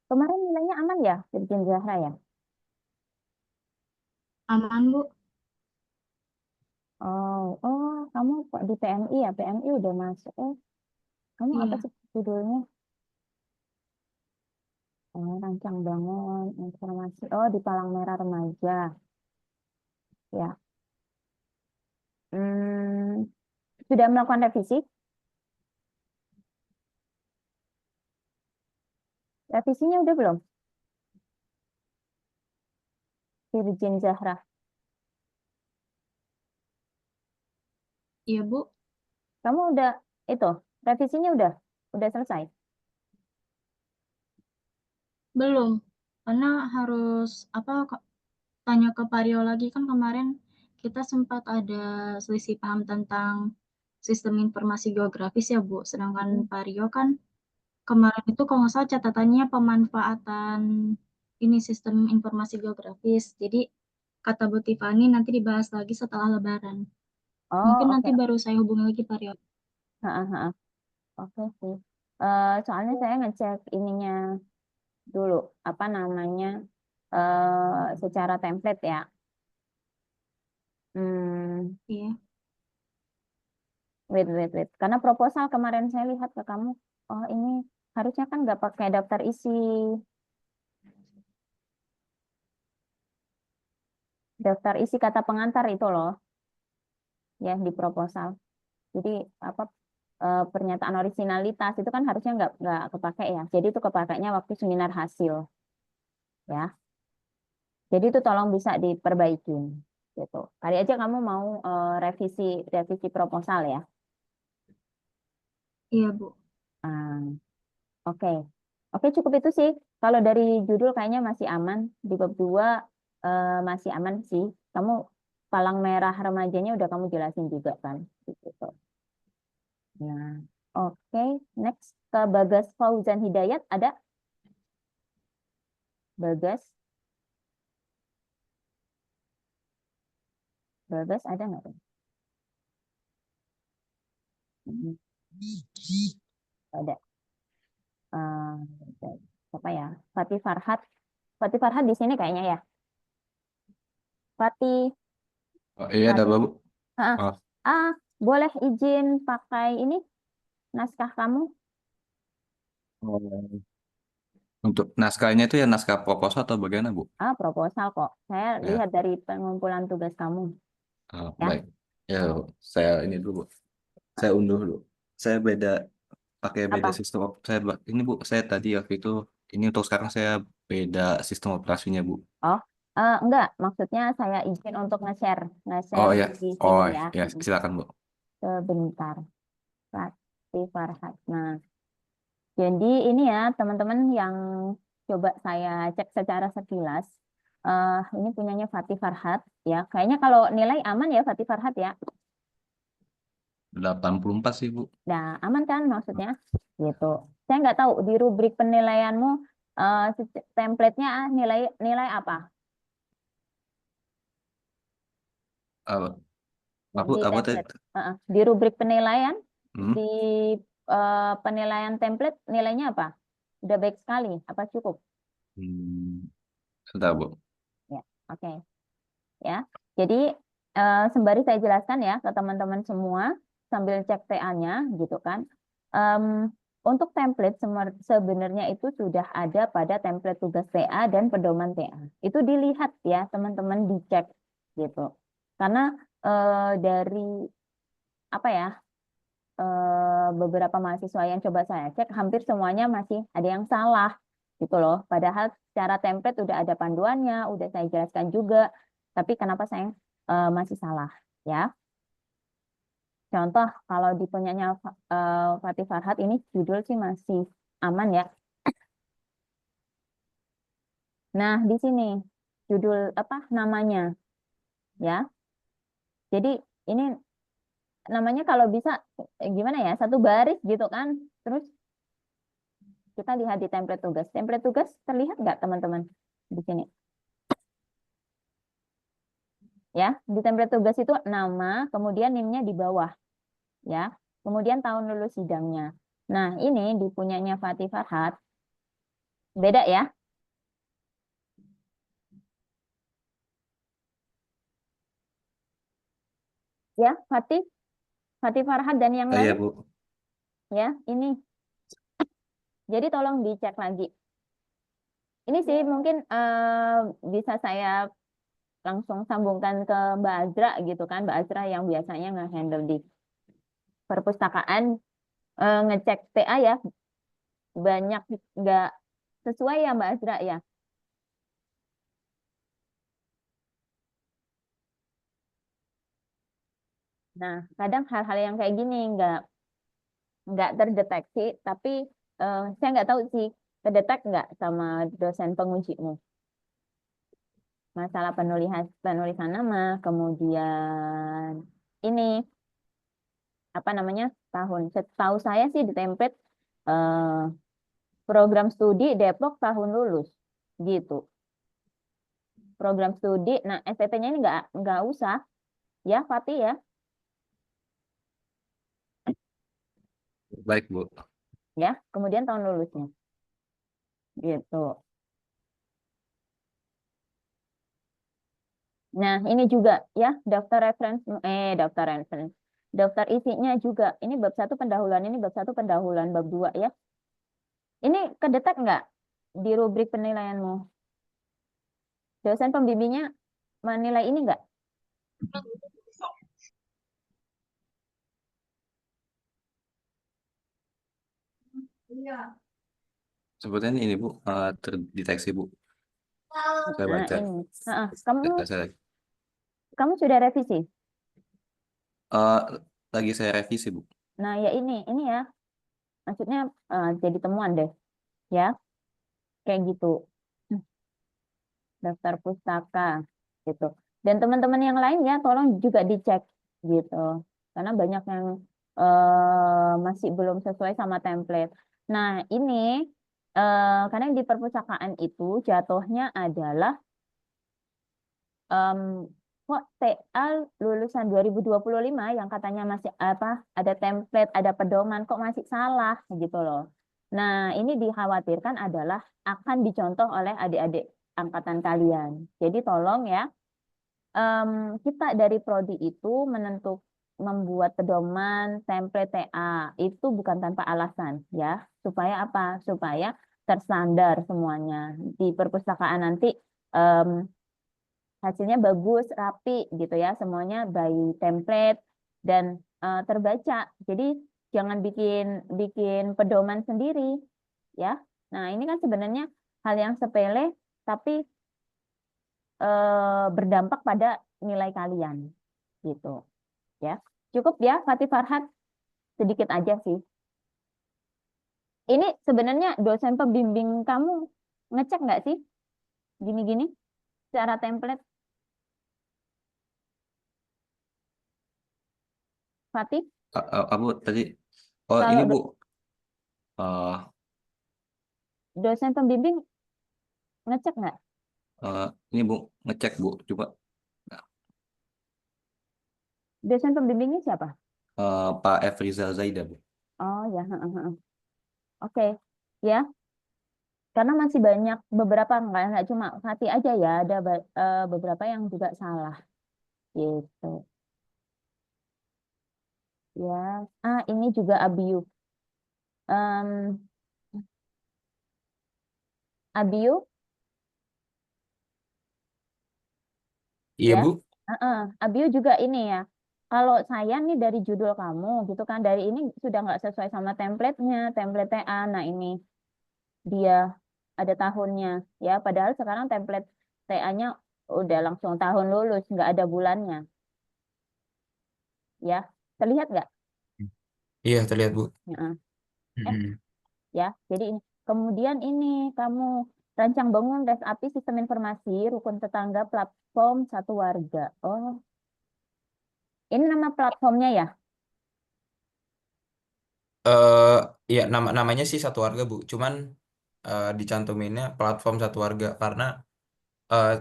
Kemarin nilainya aman ya, Virgin Zahra ya? Aman, Bu. Oh, kamu kok di PMI ya? PMI udah masuk. Kamu apa Iya. sih judulnya? Rancang bangun informasi. Oh, di Palang Merah Remaja. Ya. Sudah melakukan revisi? Revisinya udah belum? Virgin Zahra. Iya, Bu. Kamu udah itu, revisinya udah selesai? Belum. Karena harus tanya ke Vario lagi, kan kemarin kita sempat ada selisih paham tentang sistem informasi geografis ya, Bu. Sedangkan Vario kan kemarin itu kalau nggak salah catatannya pemanfaatan ini sistem informasi geografis. Jadi kata Bu Tiffany nanti dibahas lagi setelah Lebaran. Oh, Mungkin oke. nanti baru saya hubungi lagi Vario. Oke sih. Soalnya saya ngecek ininya dulu, secara template ya. Iya. Wait. Karena proposal kemarin saya lihat ke kamu, oh ini harusnya kan nggak pakai daftar isi. Daftar isi kata pengantar itu loh, ya di proposal. Jadi pernyataan originalitas itu kan harusnya nggak kepake ya. Jadi itu kepakainya waktu seminar hasil, ya. Jadi itu tolong bisa diperbaikin, gitu. Kali aja kamu mau revisi proposal ya. Iya, Bu. Oke. Oke, cukup itu sih. Kalau dari judul kayaknya masih aman. Di bab 2 masih aman sih. Kamu palang merah remajanya udah kamu jelasin juga kan. Gitu. Nah, oke. Next ke Bagas Fauzan Hidayat ada? Bagas? Bagas ada nggak? Hmm, ada. Apa ya? Fatih Farhat. Fatih Farhat di sini kayaknya ya. Fatih. Oh, iya ada Fatih. Bu. Ah, Oh, boleh izin pakai ini naskah kamu? oh. Untuk naskahnya itu ya naskah proposal atau bagaimana Bu? Proposal kok. Saya Ya, lihat dari pengumpulan tugas kamu. oh, Ya. baik. Ya, Bu. Saya ini dulu Bu. Saya unduh dulu. Saya pakai beda Apa? sistem. Ini Bu, saya tadi waktu itu ini untuk sekarang saya beda sistem operasinya Bu. Oh, enggak. Maksudnya saya izin untuk nge-share Oh ya, di sini oh ya. ya silakan Bu. Sebentar. Fatih Farhat. Nah, jadi ini ya teman-teman yang coba saya cek secara sekilas. Ini punyanya Fatih Farhat ya. Kayaknya kalau nilai aman ya Fatih Farhat ya. 84 sih Bu. Nah, aman kan maksudnya? Gitu. Saya nggak tahu di rubrik penilaianmu template-nya nilai apa? Apa? Di Apa tadi? template. Di rubrik penilaian Hmm? di penilaian template nilainya apa? Udah baik sekali, apa cukup? Sudah Bu. Ya, oke. Ya. Jadi sembari saya jelaskan ya ke teman-teman semua sambil cek TA-nya gitu kan. Untuk template sebenarnya itu sudah ada pada template tugas TA dan pedoman TA. Itu dilihat ya teman-teman dicek gitu. Karena dari apa ya beberapa mahasiswa yang coba saya cek hampir semuanya masih ada yang salah gitu loh. Padahal secara template udah ada panduannya, udah saya jelaskan juga. Tapi kenapa saya masih salah ya? Contoh kalau di punyanya Fatih Farhat ini judul sih masih aman ya. Nah, di sini judul apa namanya ya. Jadi ini namanya kalau bisa gimana ya? Satu baris gitu kan. Terus kita lihat di template tugas. Template tugas terlihat nggak teman-teman di sini? Ya, di template tugas itu nama, kemudian NIM-nya di bawah. Ya, kemudian tahun lulus sidangnya. Nah, ini di punyanya Fatih Farhat. Beda ya. Ya, Fatih Farhat dan yang Iya lain. Bu. Ya, ini. Jadi tolong dicek lagi. Ini sih mungkin bisa saya langsung sambungkan ke Mbak Azra gitu kan. Mbak Azra yang biasanya nge-handle di perpustakaan ngecek TA ya. Banyak nggak sesuai ya Mbak Azra ya. Nah, kadang hal-hal yang kayak gini nggak terdeteksi, tapi saya nggak tahu sih terdetek nggak sama dosen pengujimu. Masalah penulisan nama, kemudian ini apa namanya tahun. Setahu saya sih di template program studi Depok tahun lulus gitu. Program studi, nah STT-nya ini nggak usah ya Fatih ya. Baik Bu. Ya, kemudian tahun lulusnya. Gitu. Nah, ini juga ya daftar reference. Daftar isinya juga. Ini bab 1 pendahuluan, ini bab 1 pendahuluan, bab 2 ya. Ini kedetek nggak di rubrik penilaianmu? Dosen pembimbingnya menilai ini nggak? Iya. Sebetulnya ini Bu terdeteksi Bu. Saya Nah, baca. ini. Kamu sudah revisi? Lagi saya revisi Bu. Nah, ya ini ya. maksudnya jadi temuan deh, ya, kayak gitu. Daftar pustaka, gitu. Dan teman-teman yang lain ya, tolong juga dicek, gitu. Karena banyak yang masih belum sesuai sama template. Nah, ini karena di perpustakaan itu jatuhnya adalah kok TA lulusan 2025 yang katanya masih ada template, ada pedoman, kok masih salah gitu loh. Nah, ini dikhawatirkan adalah akan dicontoh oleh adik-adik angkatan kalian. Jadi tolong ya, kita dari prodi itu membuat pedoman template TA itu bukan tanpa alasan ya. Supaya apa? Supaya terstandar semuanya. Di perpustakaan nanti hasilnya bagus, rapi gitu ya, semuanya by template dan terbaca. Jadi jangan bikin pedoman sendiri ya. Nah, ini kan sebenarnya hal yang sepele tapi berdampak pada nilai kalian gitu ya. Cukup ya, Fatih Farhat, sedikit aja sih. Ini sebenarnya dosen pembimbing kamu ngecek nggak sih gini-gini secara template, Fatih? Apa tadi? Oh Kalau ini Bu, Eh, dosen pembimbing ngecek nggak? ini Bu ngecek Bu, coba Dosen pembimbingnya siapa? Pak F. Rizal Zaida Bu. Oh ya, oke ya. Karena masih banyak beberapa nggak cuma Fatih aja ya, ada beberapa yang juga salah gitu. Ya, ini juga Abiu. Abiu, Iya ya. Bu. Abiu juga ini ya. Kalau saya nih dari judul kamu gitu kan, dari ini sudah nggak sesuai sama template-nya, template TA. Nah ini dia ada tahunnya ya. Padahal sekarang template TA-nya udah langsung tahun lulus, nggak ada bulannya. Ya, terlihat nggak? Iya terlihat Bu. Ya. Mm-mm. Ya, jadi ini. Kemudian ini kamu rancang bangun res api sistem informasi rukun tetangga platform satu warga. Oh, ini nama platformnya ya? Ya namanya sih satu warga Bu. Cuman dicantuminnya platform satu warga karena eh,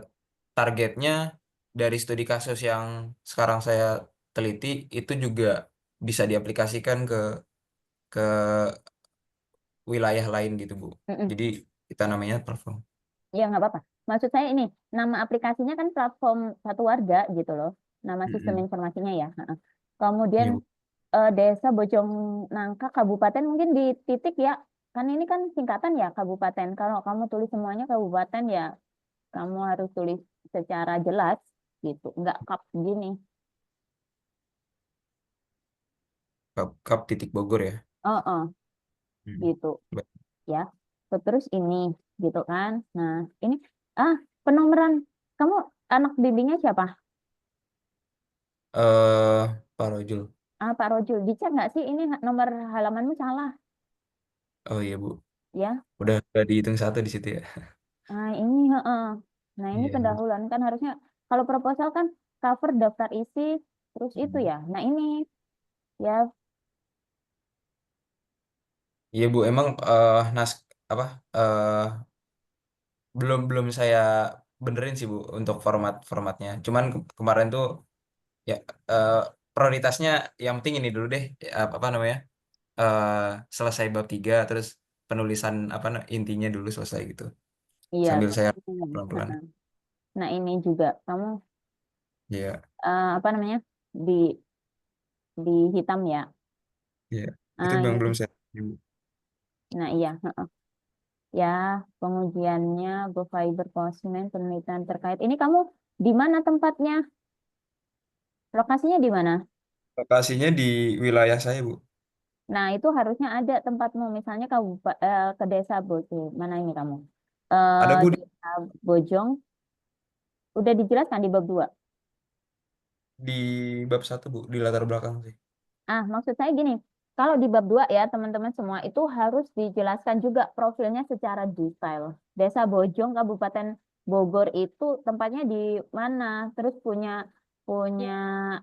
targetnya dari studi kasus yang sekarang saya teliti itu juga bisa diaplikasikan ke wilayah lain gitu Bu. Mm-mm. Jadi kita namanya platform. Ya nggak apa-apa. Maksud saya ini nama aplikasinya kan platform satu warga gitu loh. Nama sistem Mm-mm. informasinya ya. Iya Kemudian Bu. Desa Bojong Nangka Kabupaten mungkin di titik ya. Kan ini kan singkatan ya kabupaten. Kalau kamu tulis semuanya kabupaten ya kamu harus tulis secara jelas gitu. Nggak kap gini. Kap titik Bogor ya. Oh, Mm. gitu Ba- ya. Terus ini gitu kan. Nah, ini penomoran kamu anak bimbingnya siapa? Pak Rojul. Pak Rojul. Dicek nggak sih ini nomor halamanmu salah Oh iya Bu. ya? Udah dihitung satu di situ ya. Nah, ini Nah, ini Iya. pendahuluan kan harusnya kalau proposal kan cover daftar isi terus itu Hmm. ya. Nah, ini ya Iya Bu, emang apa belum saya benerin sih Bu untuk formatnya. Cuman kemarin tuh ya eh, prioritasnya yang penting ini dulu deh, apa namanya, eh, selesai bab 3 terus penulisan intinya dulu selesai gitu. iya. Sambil saya pelan-pelan. Heeh. Nah, ini juga kamu Iya, apa namanya? Di hitam ya. iya. Itu yang belum Ini. saya. Bu. Nah, iya, ya, pengujiannya Go Fiber Postman penelitian terkait. Ini kamu di mana tempatnya? Lokasinya di mana? Lokasinya di wilayah saya Bu. Nah, itu harusnya ada tempatmu, misalnya ke desa Bojong. Mana ini kamu? Ada Bu Desa Bojong, udah dijelaskan di bab 2. di bab 1 Bu, di latar belakang sih. Maksud saya gini, kalau di bab 2 ya teman-teman semua itu harus dijelaskan juga profilnya secara detail. Desa Bojong Kabupaten Bogor itu tempatnya di mana, terus punya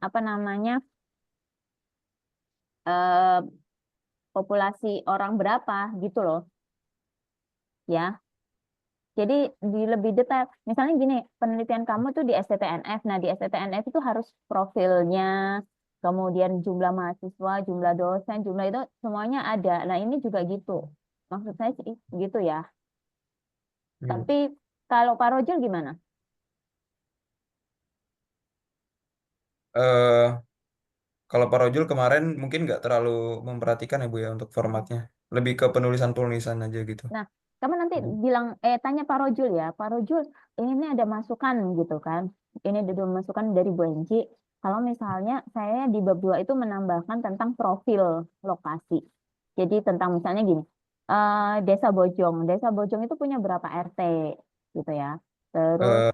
apa namanya populasi orang berapa gitu loh ya. Jadi lebih detail. Misalnya gini, penelitian kamu tuh di STTNF. Nah, di STTNF itu harus profilnya, kemudian jumlah mahasiswa, jumlah dosen, jumlah itu semuanya ada. Nah, ini juga gitu. Maksud saya sih gitu ya. Tapi kalau Pak Rojil gimana? Eh, Kalau Pak Rojul kemarin mungkin nggak terlalu memperhatikan ya Bu ya untuk formatnya. Lebih ke penulisan-penulisan aja gitu. Nah, kamu nanti bilang, tanya Pak Rojul ya. Pak Rojul, ini ada masukan gitu kan. Ini ada masukan dari Bu Enci. Kalau misalnya saya di bab 2 itu menambahkan tentang profil lokasi. Jadi tentang misalnya gini, Desa Bojong. Desa Bojong itu punya berapa RT gitu ya. Terus, Eh,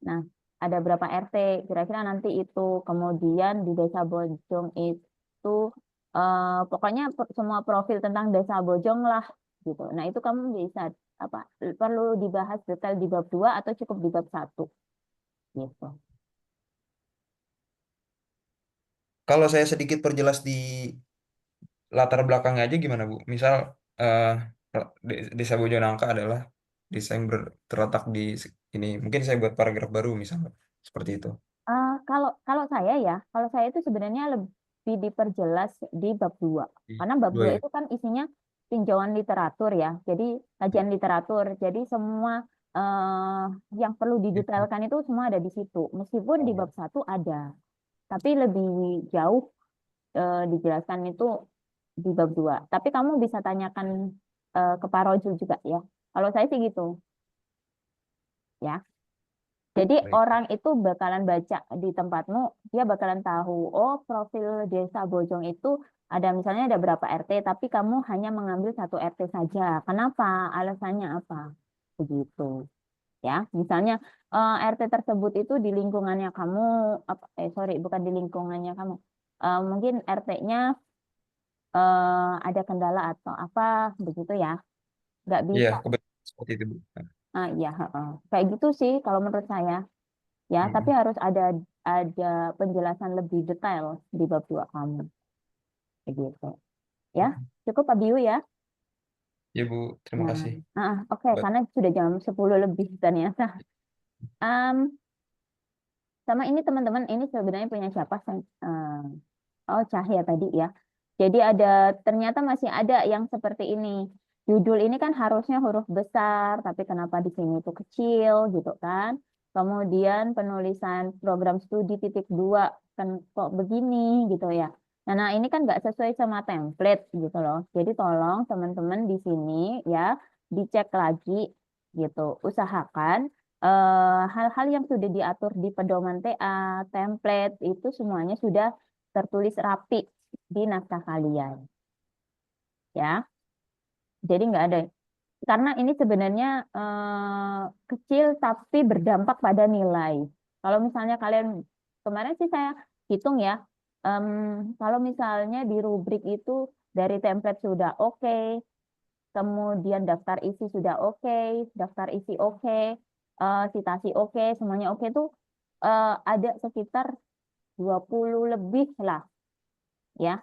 nah, ada berapa RT kira-kira nanti itu. Kemudian di Desa Bojong itu pokoknya semua profil tentang Desa Bojong lah gitu. Nah, itu kamu bisa apa perlu dibahas detail di bab 2 atau cukup di bab 1 gitu. Kalau saya sedikit perjelas di latar belakangnya aja gimana Bu? Misal eh, Desa Bojonangka adalah desa yang terletak di ini. Mungkin saya buat paragraf baru misalnya seperti itu. Kalau kalau saya itu sebenarnya lebih diperjelas di bab 2. Karena bab 2 Dua ya. itu kan isinya tinjauan literatur ya. Jadi kajian literatur. Jadi semua yang perlu didetailkan itu semua ada di situ. Meskipun di bab 1 ada. Tapi lebih jauh dijelaskan itu di bab 2. Tapi kamu bisa tanyakan ke Pak Rojul juga ya. Kalau saya sih gitu. Ya. Jadi Baik. orang itu bakalan baca di tempatmu, dia bakalan tahu, oh profil Desa Bojong itu ada misalnya ada berapa RT, tapi kamu hanya mengambil satu RT saja. Kenapa? Alasannya apa? Begitu. Ya, misalnya RT tersebut itu di lingkungannya kamu, sorry, bukan di lingkungannya kamu. Mungkin RT-nya ada kendala atau apa, begitu ya. Nggak Iya, bisa. kebetulan seperti itu Bu. Iya, kayak gitu sih kalau menurut saya. Ya, tapi harus ada penjelasan lebih detail di bab 2 kamu. Begitu. Ya, cukup Pak Biu ya. Ya Bu, terima Nah, kasih. oke, karena sudah jam 10 lebih ternyata. Sama ini teman-teman, ini sebenarnya punya siapa? Oh, Cahya tadi ya. Jadi ternyata masih ada yang seperti ini. Judul ini kan harusnya huruf besar, tapi kenapa di sini itu kecil gitu kan? Kemudian penulisan program studi titik 2 kan kok begini gitu ya. Nah, ini kan nggak sesuai sama template gitu loh. Jadi tolong teman-teman di sini ya dicek lagi gitu. Usahakan hal-hal yang sudah diatur di pedoman TA, template itu semuanya sudah tertulis rapi di naskah kalian. Ya, jadi nggak ada. Karena ini sebenarnya kecil tapi berdampak pada nilai. Kalau misalnya kalian, kemarin sih saya hitung ya, kalau misalnya di rubrik itu dari template sudah oke, kemudian daftar isi sudah oke, daftar isi oke, citasi oke, semuanya oke tuh ada sekitar 20 lebih lah ya.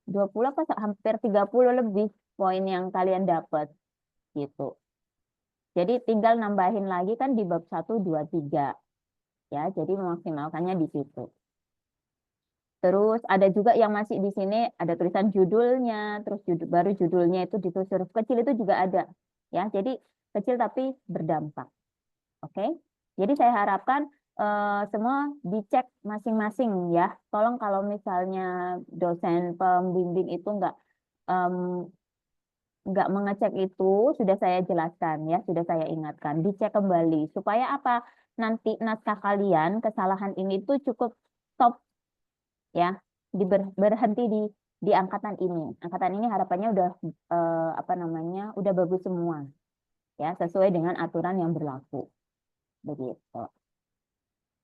20 apa hampir 30 lebih poin yang kalian dapat gitu. Jadi tinggal nambahin lagi kan di bab 1, 2, 3 ya. Jadi memaksimalkannya di situ. Terus ada juga yang masih di sini ada tulisan judulnya, terus baru judulnya itu ditulis huruf kecil itu juga ada ya. Jadi kecil tapi berdampak. Oke. Jadi saya harapkan semua dicek masing-masing ya. Tolong kalau misalnya dosen pembimbing itu nggak mengecek itu, sudah saya jelaskan ya, sudah saya ingatkan, dicek kembali supaya apa? Nanti naskah kalian kesalahan ini tuh cukup stop ya, berhenti di angkatan ini. Angkatan ini harapannya udah apa namanya? Udah bagus semua ya, sesuai dengan aturan yang berlaku. Begitu.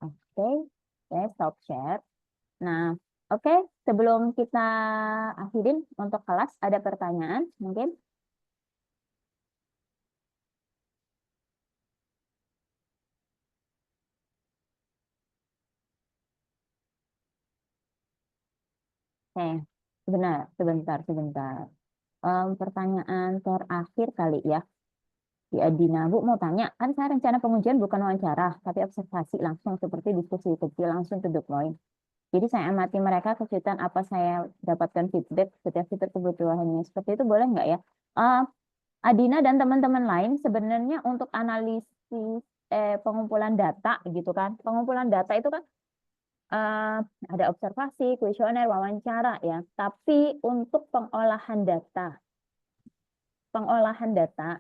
Oke, saya stop share. Nah, Oke, sebelum kita akhirin untuk kelas, ada pertanyaan mungkin? Sebentar. Pertanyaan terakhir kali ya. Di Adina, Bu mau tanya, kan saya rencana pengujian bukan wawancara, tapi observasi langsung seperti diskusi kecil langsung to the point. Jadi saya amati mereka kesulitan apa saya dapatkan feedback setiap fitur kebutuhannya. Seperti itu boleh nggak ya? Adina dan teman-teman lain sebenarnya untuk analisis pengumpulan data gitu kan. Pengumpulan data itu kan ada observasi, kuesioner, wawancara ya. Tapi untuk pengolahan data,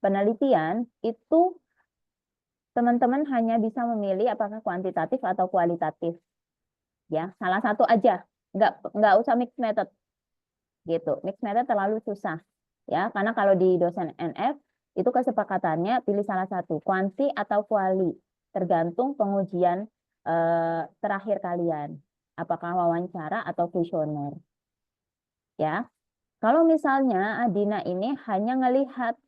penelitian itu teman-teman hanya bisa memilih apakah kuantitatif atau kualitatif. Ya, salah satu aja. Nggak usah mixed method. Gitu. Mixed method terlalu susah. Ya, karena kalau di dosen NF itu kesepakatannya pilih salah satu, kuanti atau kuali, tergantung pengujian terakhir kalian. Apakah wawancara atau kuesioner. Ya. Kalau misalnya Adina ini hanya ngelihat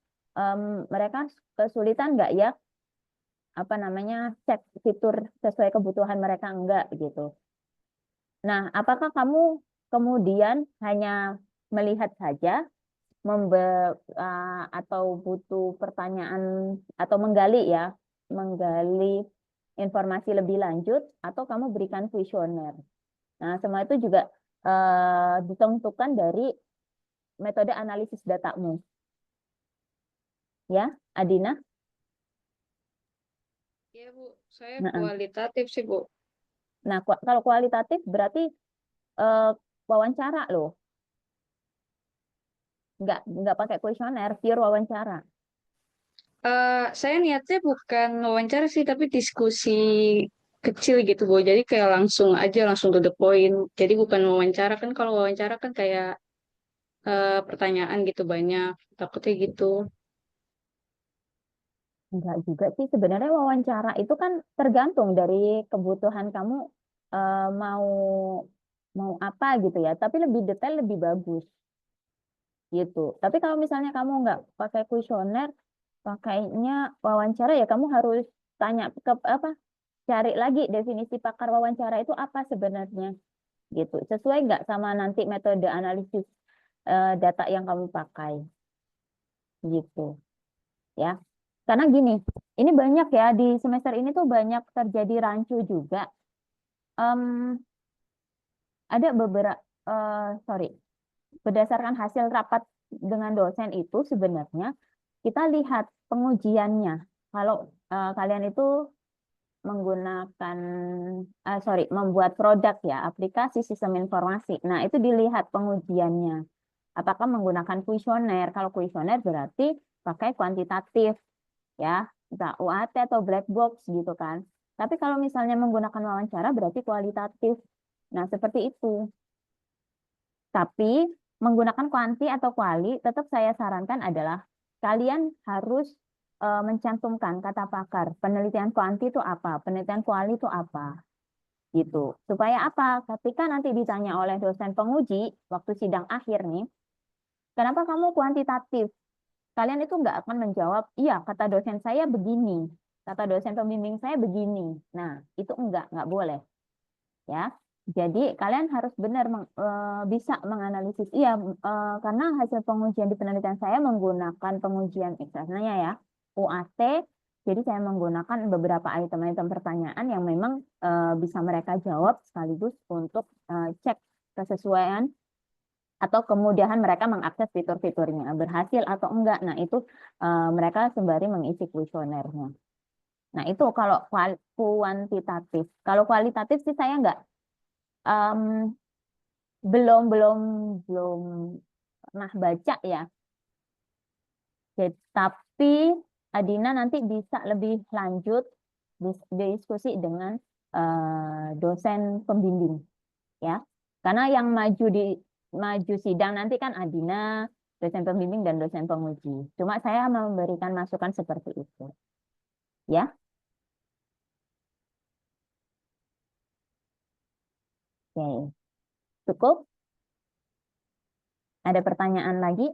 mereka kesulitan nggak ya cek fitur sesuai kebutuhan mereka enggak gitu. Nah, apakah kamu kemudian hanya melihat saja atau butuh pertanyaan atau menggali informasi lebih lanjut atau kamu berikan kuesioner. Nah, semua itu juga ditentukan dari metode analisis datamu. Ya, Adina? Iya, Bu. Saya kualitatif sih, Bu. Nah, kalau kualitatif berarti wawancara loh. Nggak pakai kuesioner, pure wawancara. Saya niatnya bukan wawancara sih, tapi diskusi kecil gitu, Bu. Jadi kayak langsung to the point. Jadi bukan wawancara kan, kalau wawancara kan kayak pertanyaan gitu banyak. Takutnya gitu. Enggak juga sih, sebenarnya wawancara itu kan tergantung dari kebutuhan kamu mau apa gitu ya. Tapi lebih detail lebih bagus gitu. Tapi kalau misalnya kamu nggak pakai kuesioner, pakainya wawancara ya kamu harus tanya cari lagi definisi pakar wawancara itu apa sebenarnya gitu. Sesuai nggak sama nanti metode analisis data yang kamu pakai gitu ya. Karena gini, ini banyak ya di semester ini tuh banyak terjadi rancu juga. Ada berdasarkan hasil rapat dengan dosen itu sebenarnya kita lihat pengujiannya. Kalau kalian itu menggunakan membuat produk ya, aplikasi sistem informasi. Nah, itu dilihat pengujiannya. Apakah menggunakan kuesioner? Kalau kuesioner berarti pakai kuantitatif ya, entah UAT atau black box gitu kan. Tapi kalau misalnya menggunakan wawancara berarti kualitatif. Nah, seperti itu. Tapi menggunakan kuanti atau kuali, tetap saya sarankan adalah kalian harus mencantumkan kata pakar. Penelitian kuanti itu apa? Penelitian kuali itu apa? Gitu. Supaya apa? Ketika nanti ditanya oleh dosen penguji, waktu sidang akhir nih, kenapa kamu kuantitatif? Kalian itu nggak akan menjawab, iya kata dosen saya begini, kata dosen pembimbing saya begini. Nah, itu nggak boleh. Ya, jadi kalian harus benar bisa menganalisis. Iya, karena hasil pengujian di penelitian saya menggunakan pengujian misalnya ya UAT. Jadi saya menggunakan beberapa item-item pertanyaan yang memang bisa mereka jawab sekaligus untuk cek kesesuaian atau kemudahan mereka mengakses fitur-fiturnya, berhasil atau enggak. Nah, itu mereka sembari mengisi kuesionernya. Nah, itu kalau kuantitatif. Kalau kualitatif sih saya enggak belum pernah baca ya. Tapi Adina nanti bisa lebih lanjut diskusi dengan dosen pembimbing ya. Karena yang maju sidang nanti kan Adina, dosen pembimbing dan dosen penguji. Cuma saya memberikan masukan seperti itu. Ya. Oke, cukup? Ada pertanyaan lagi?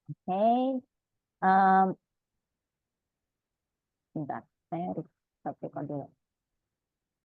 Oke, em, bentar, saya record dulu.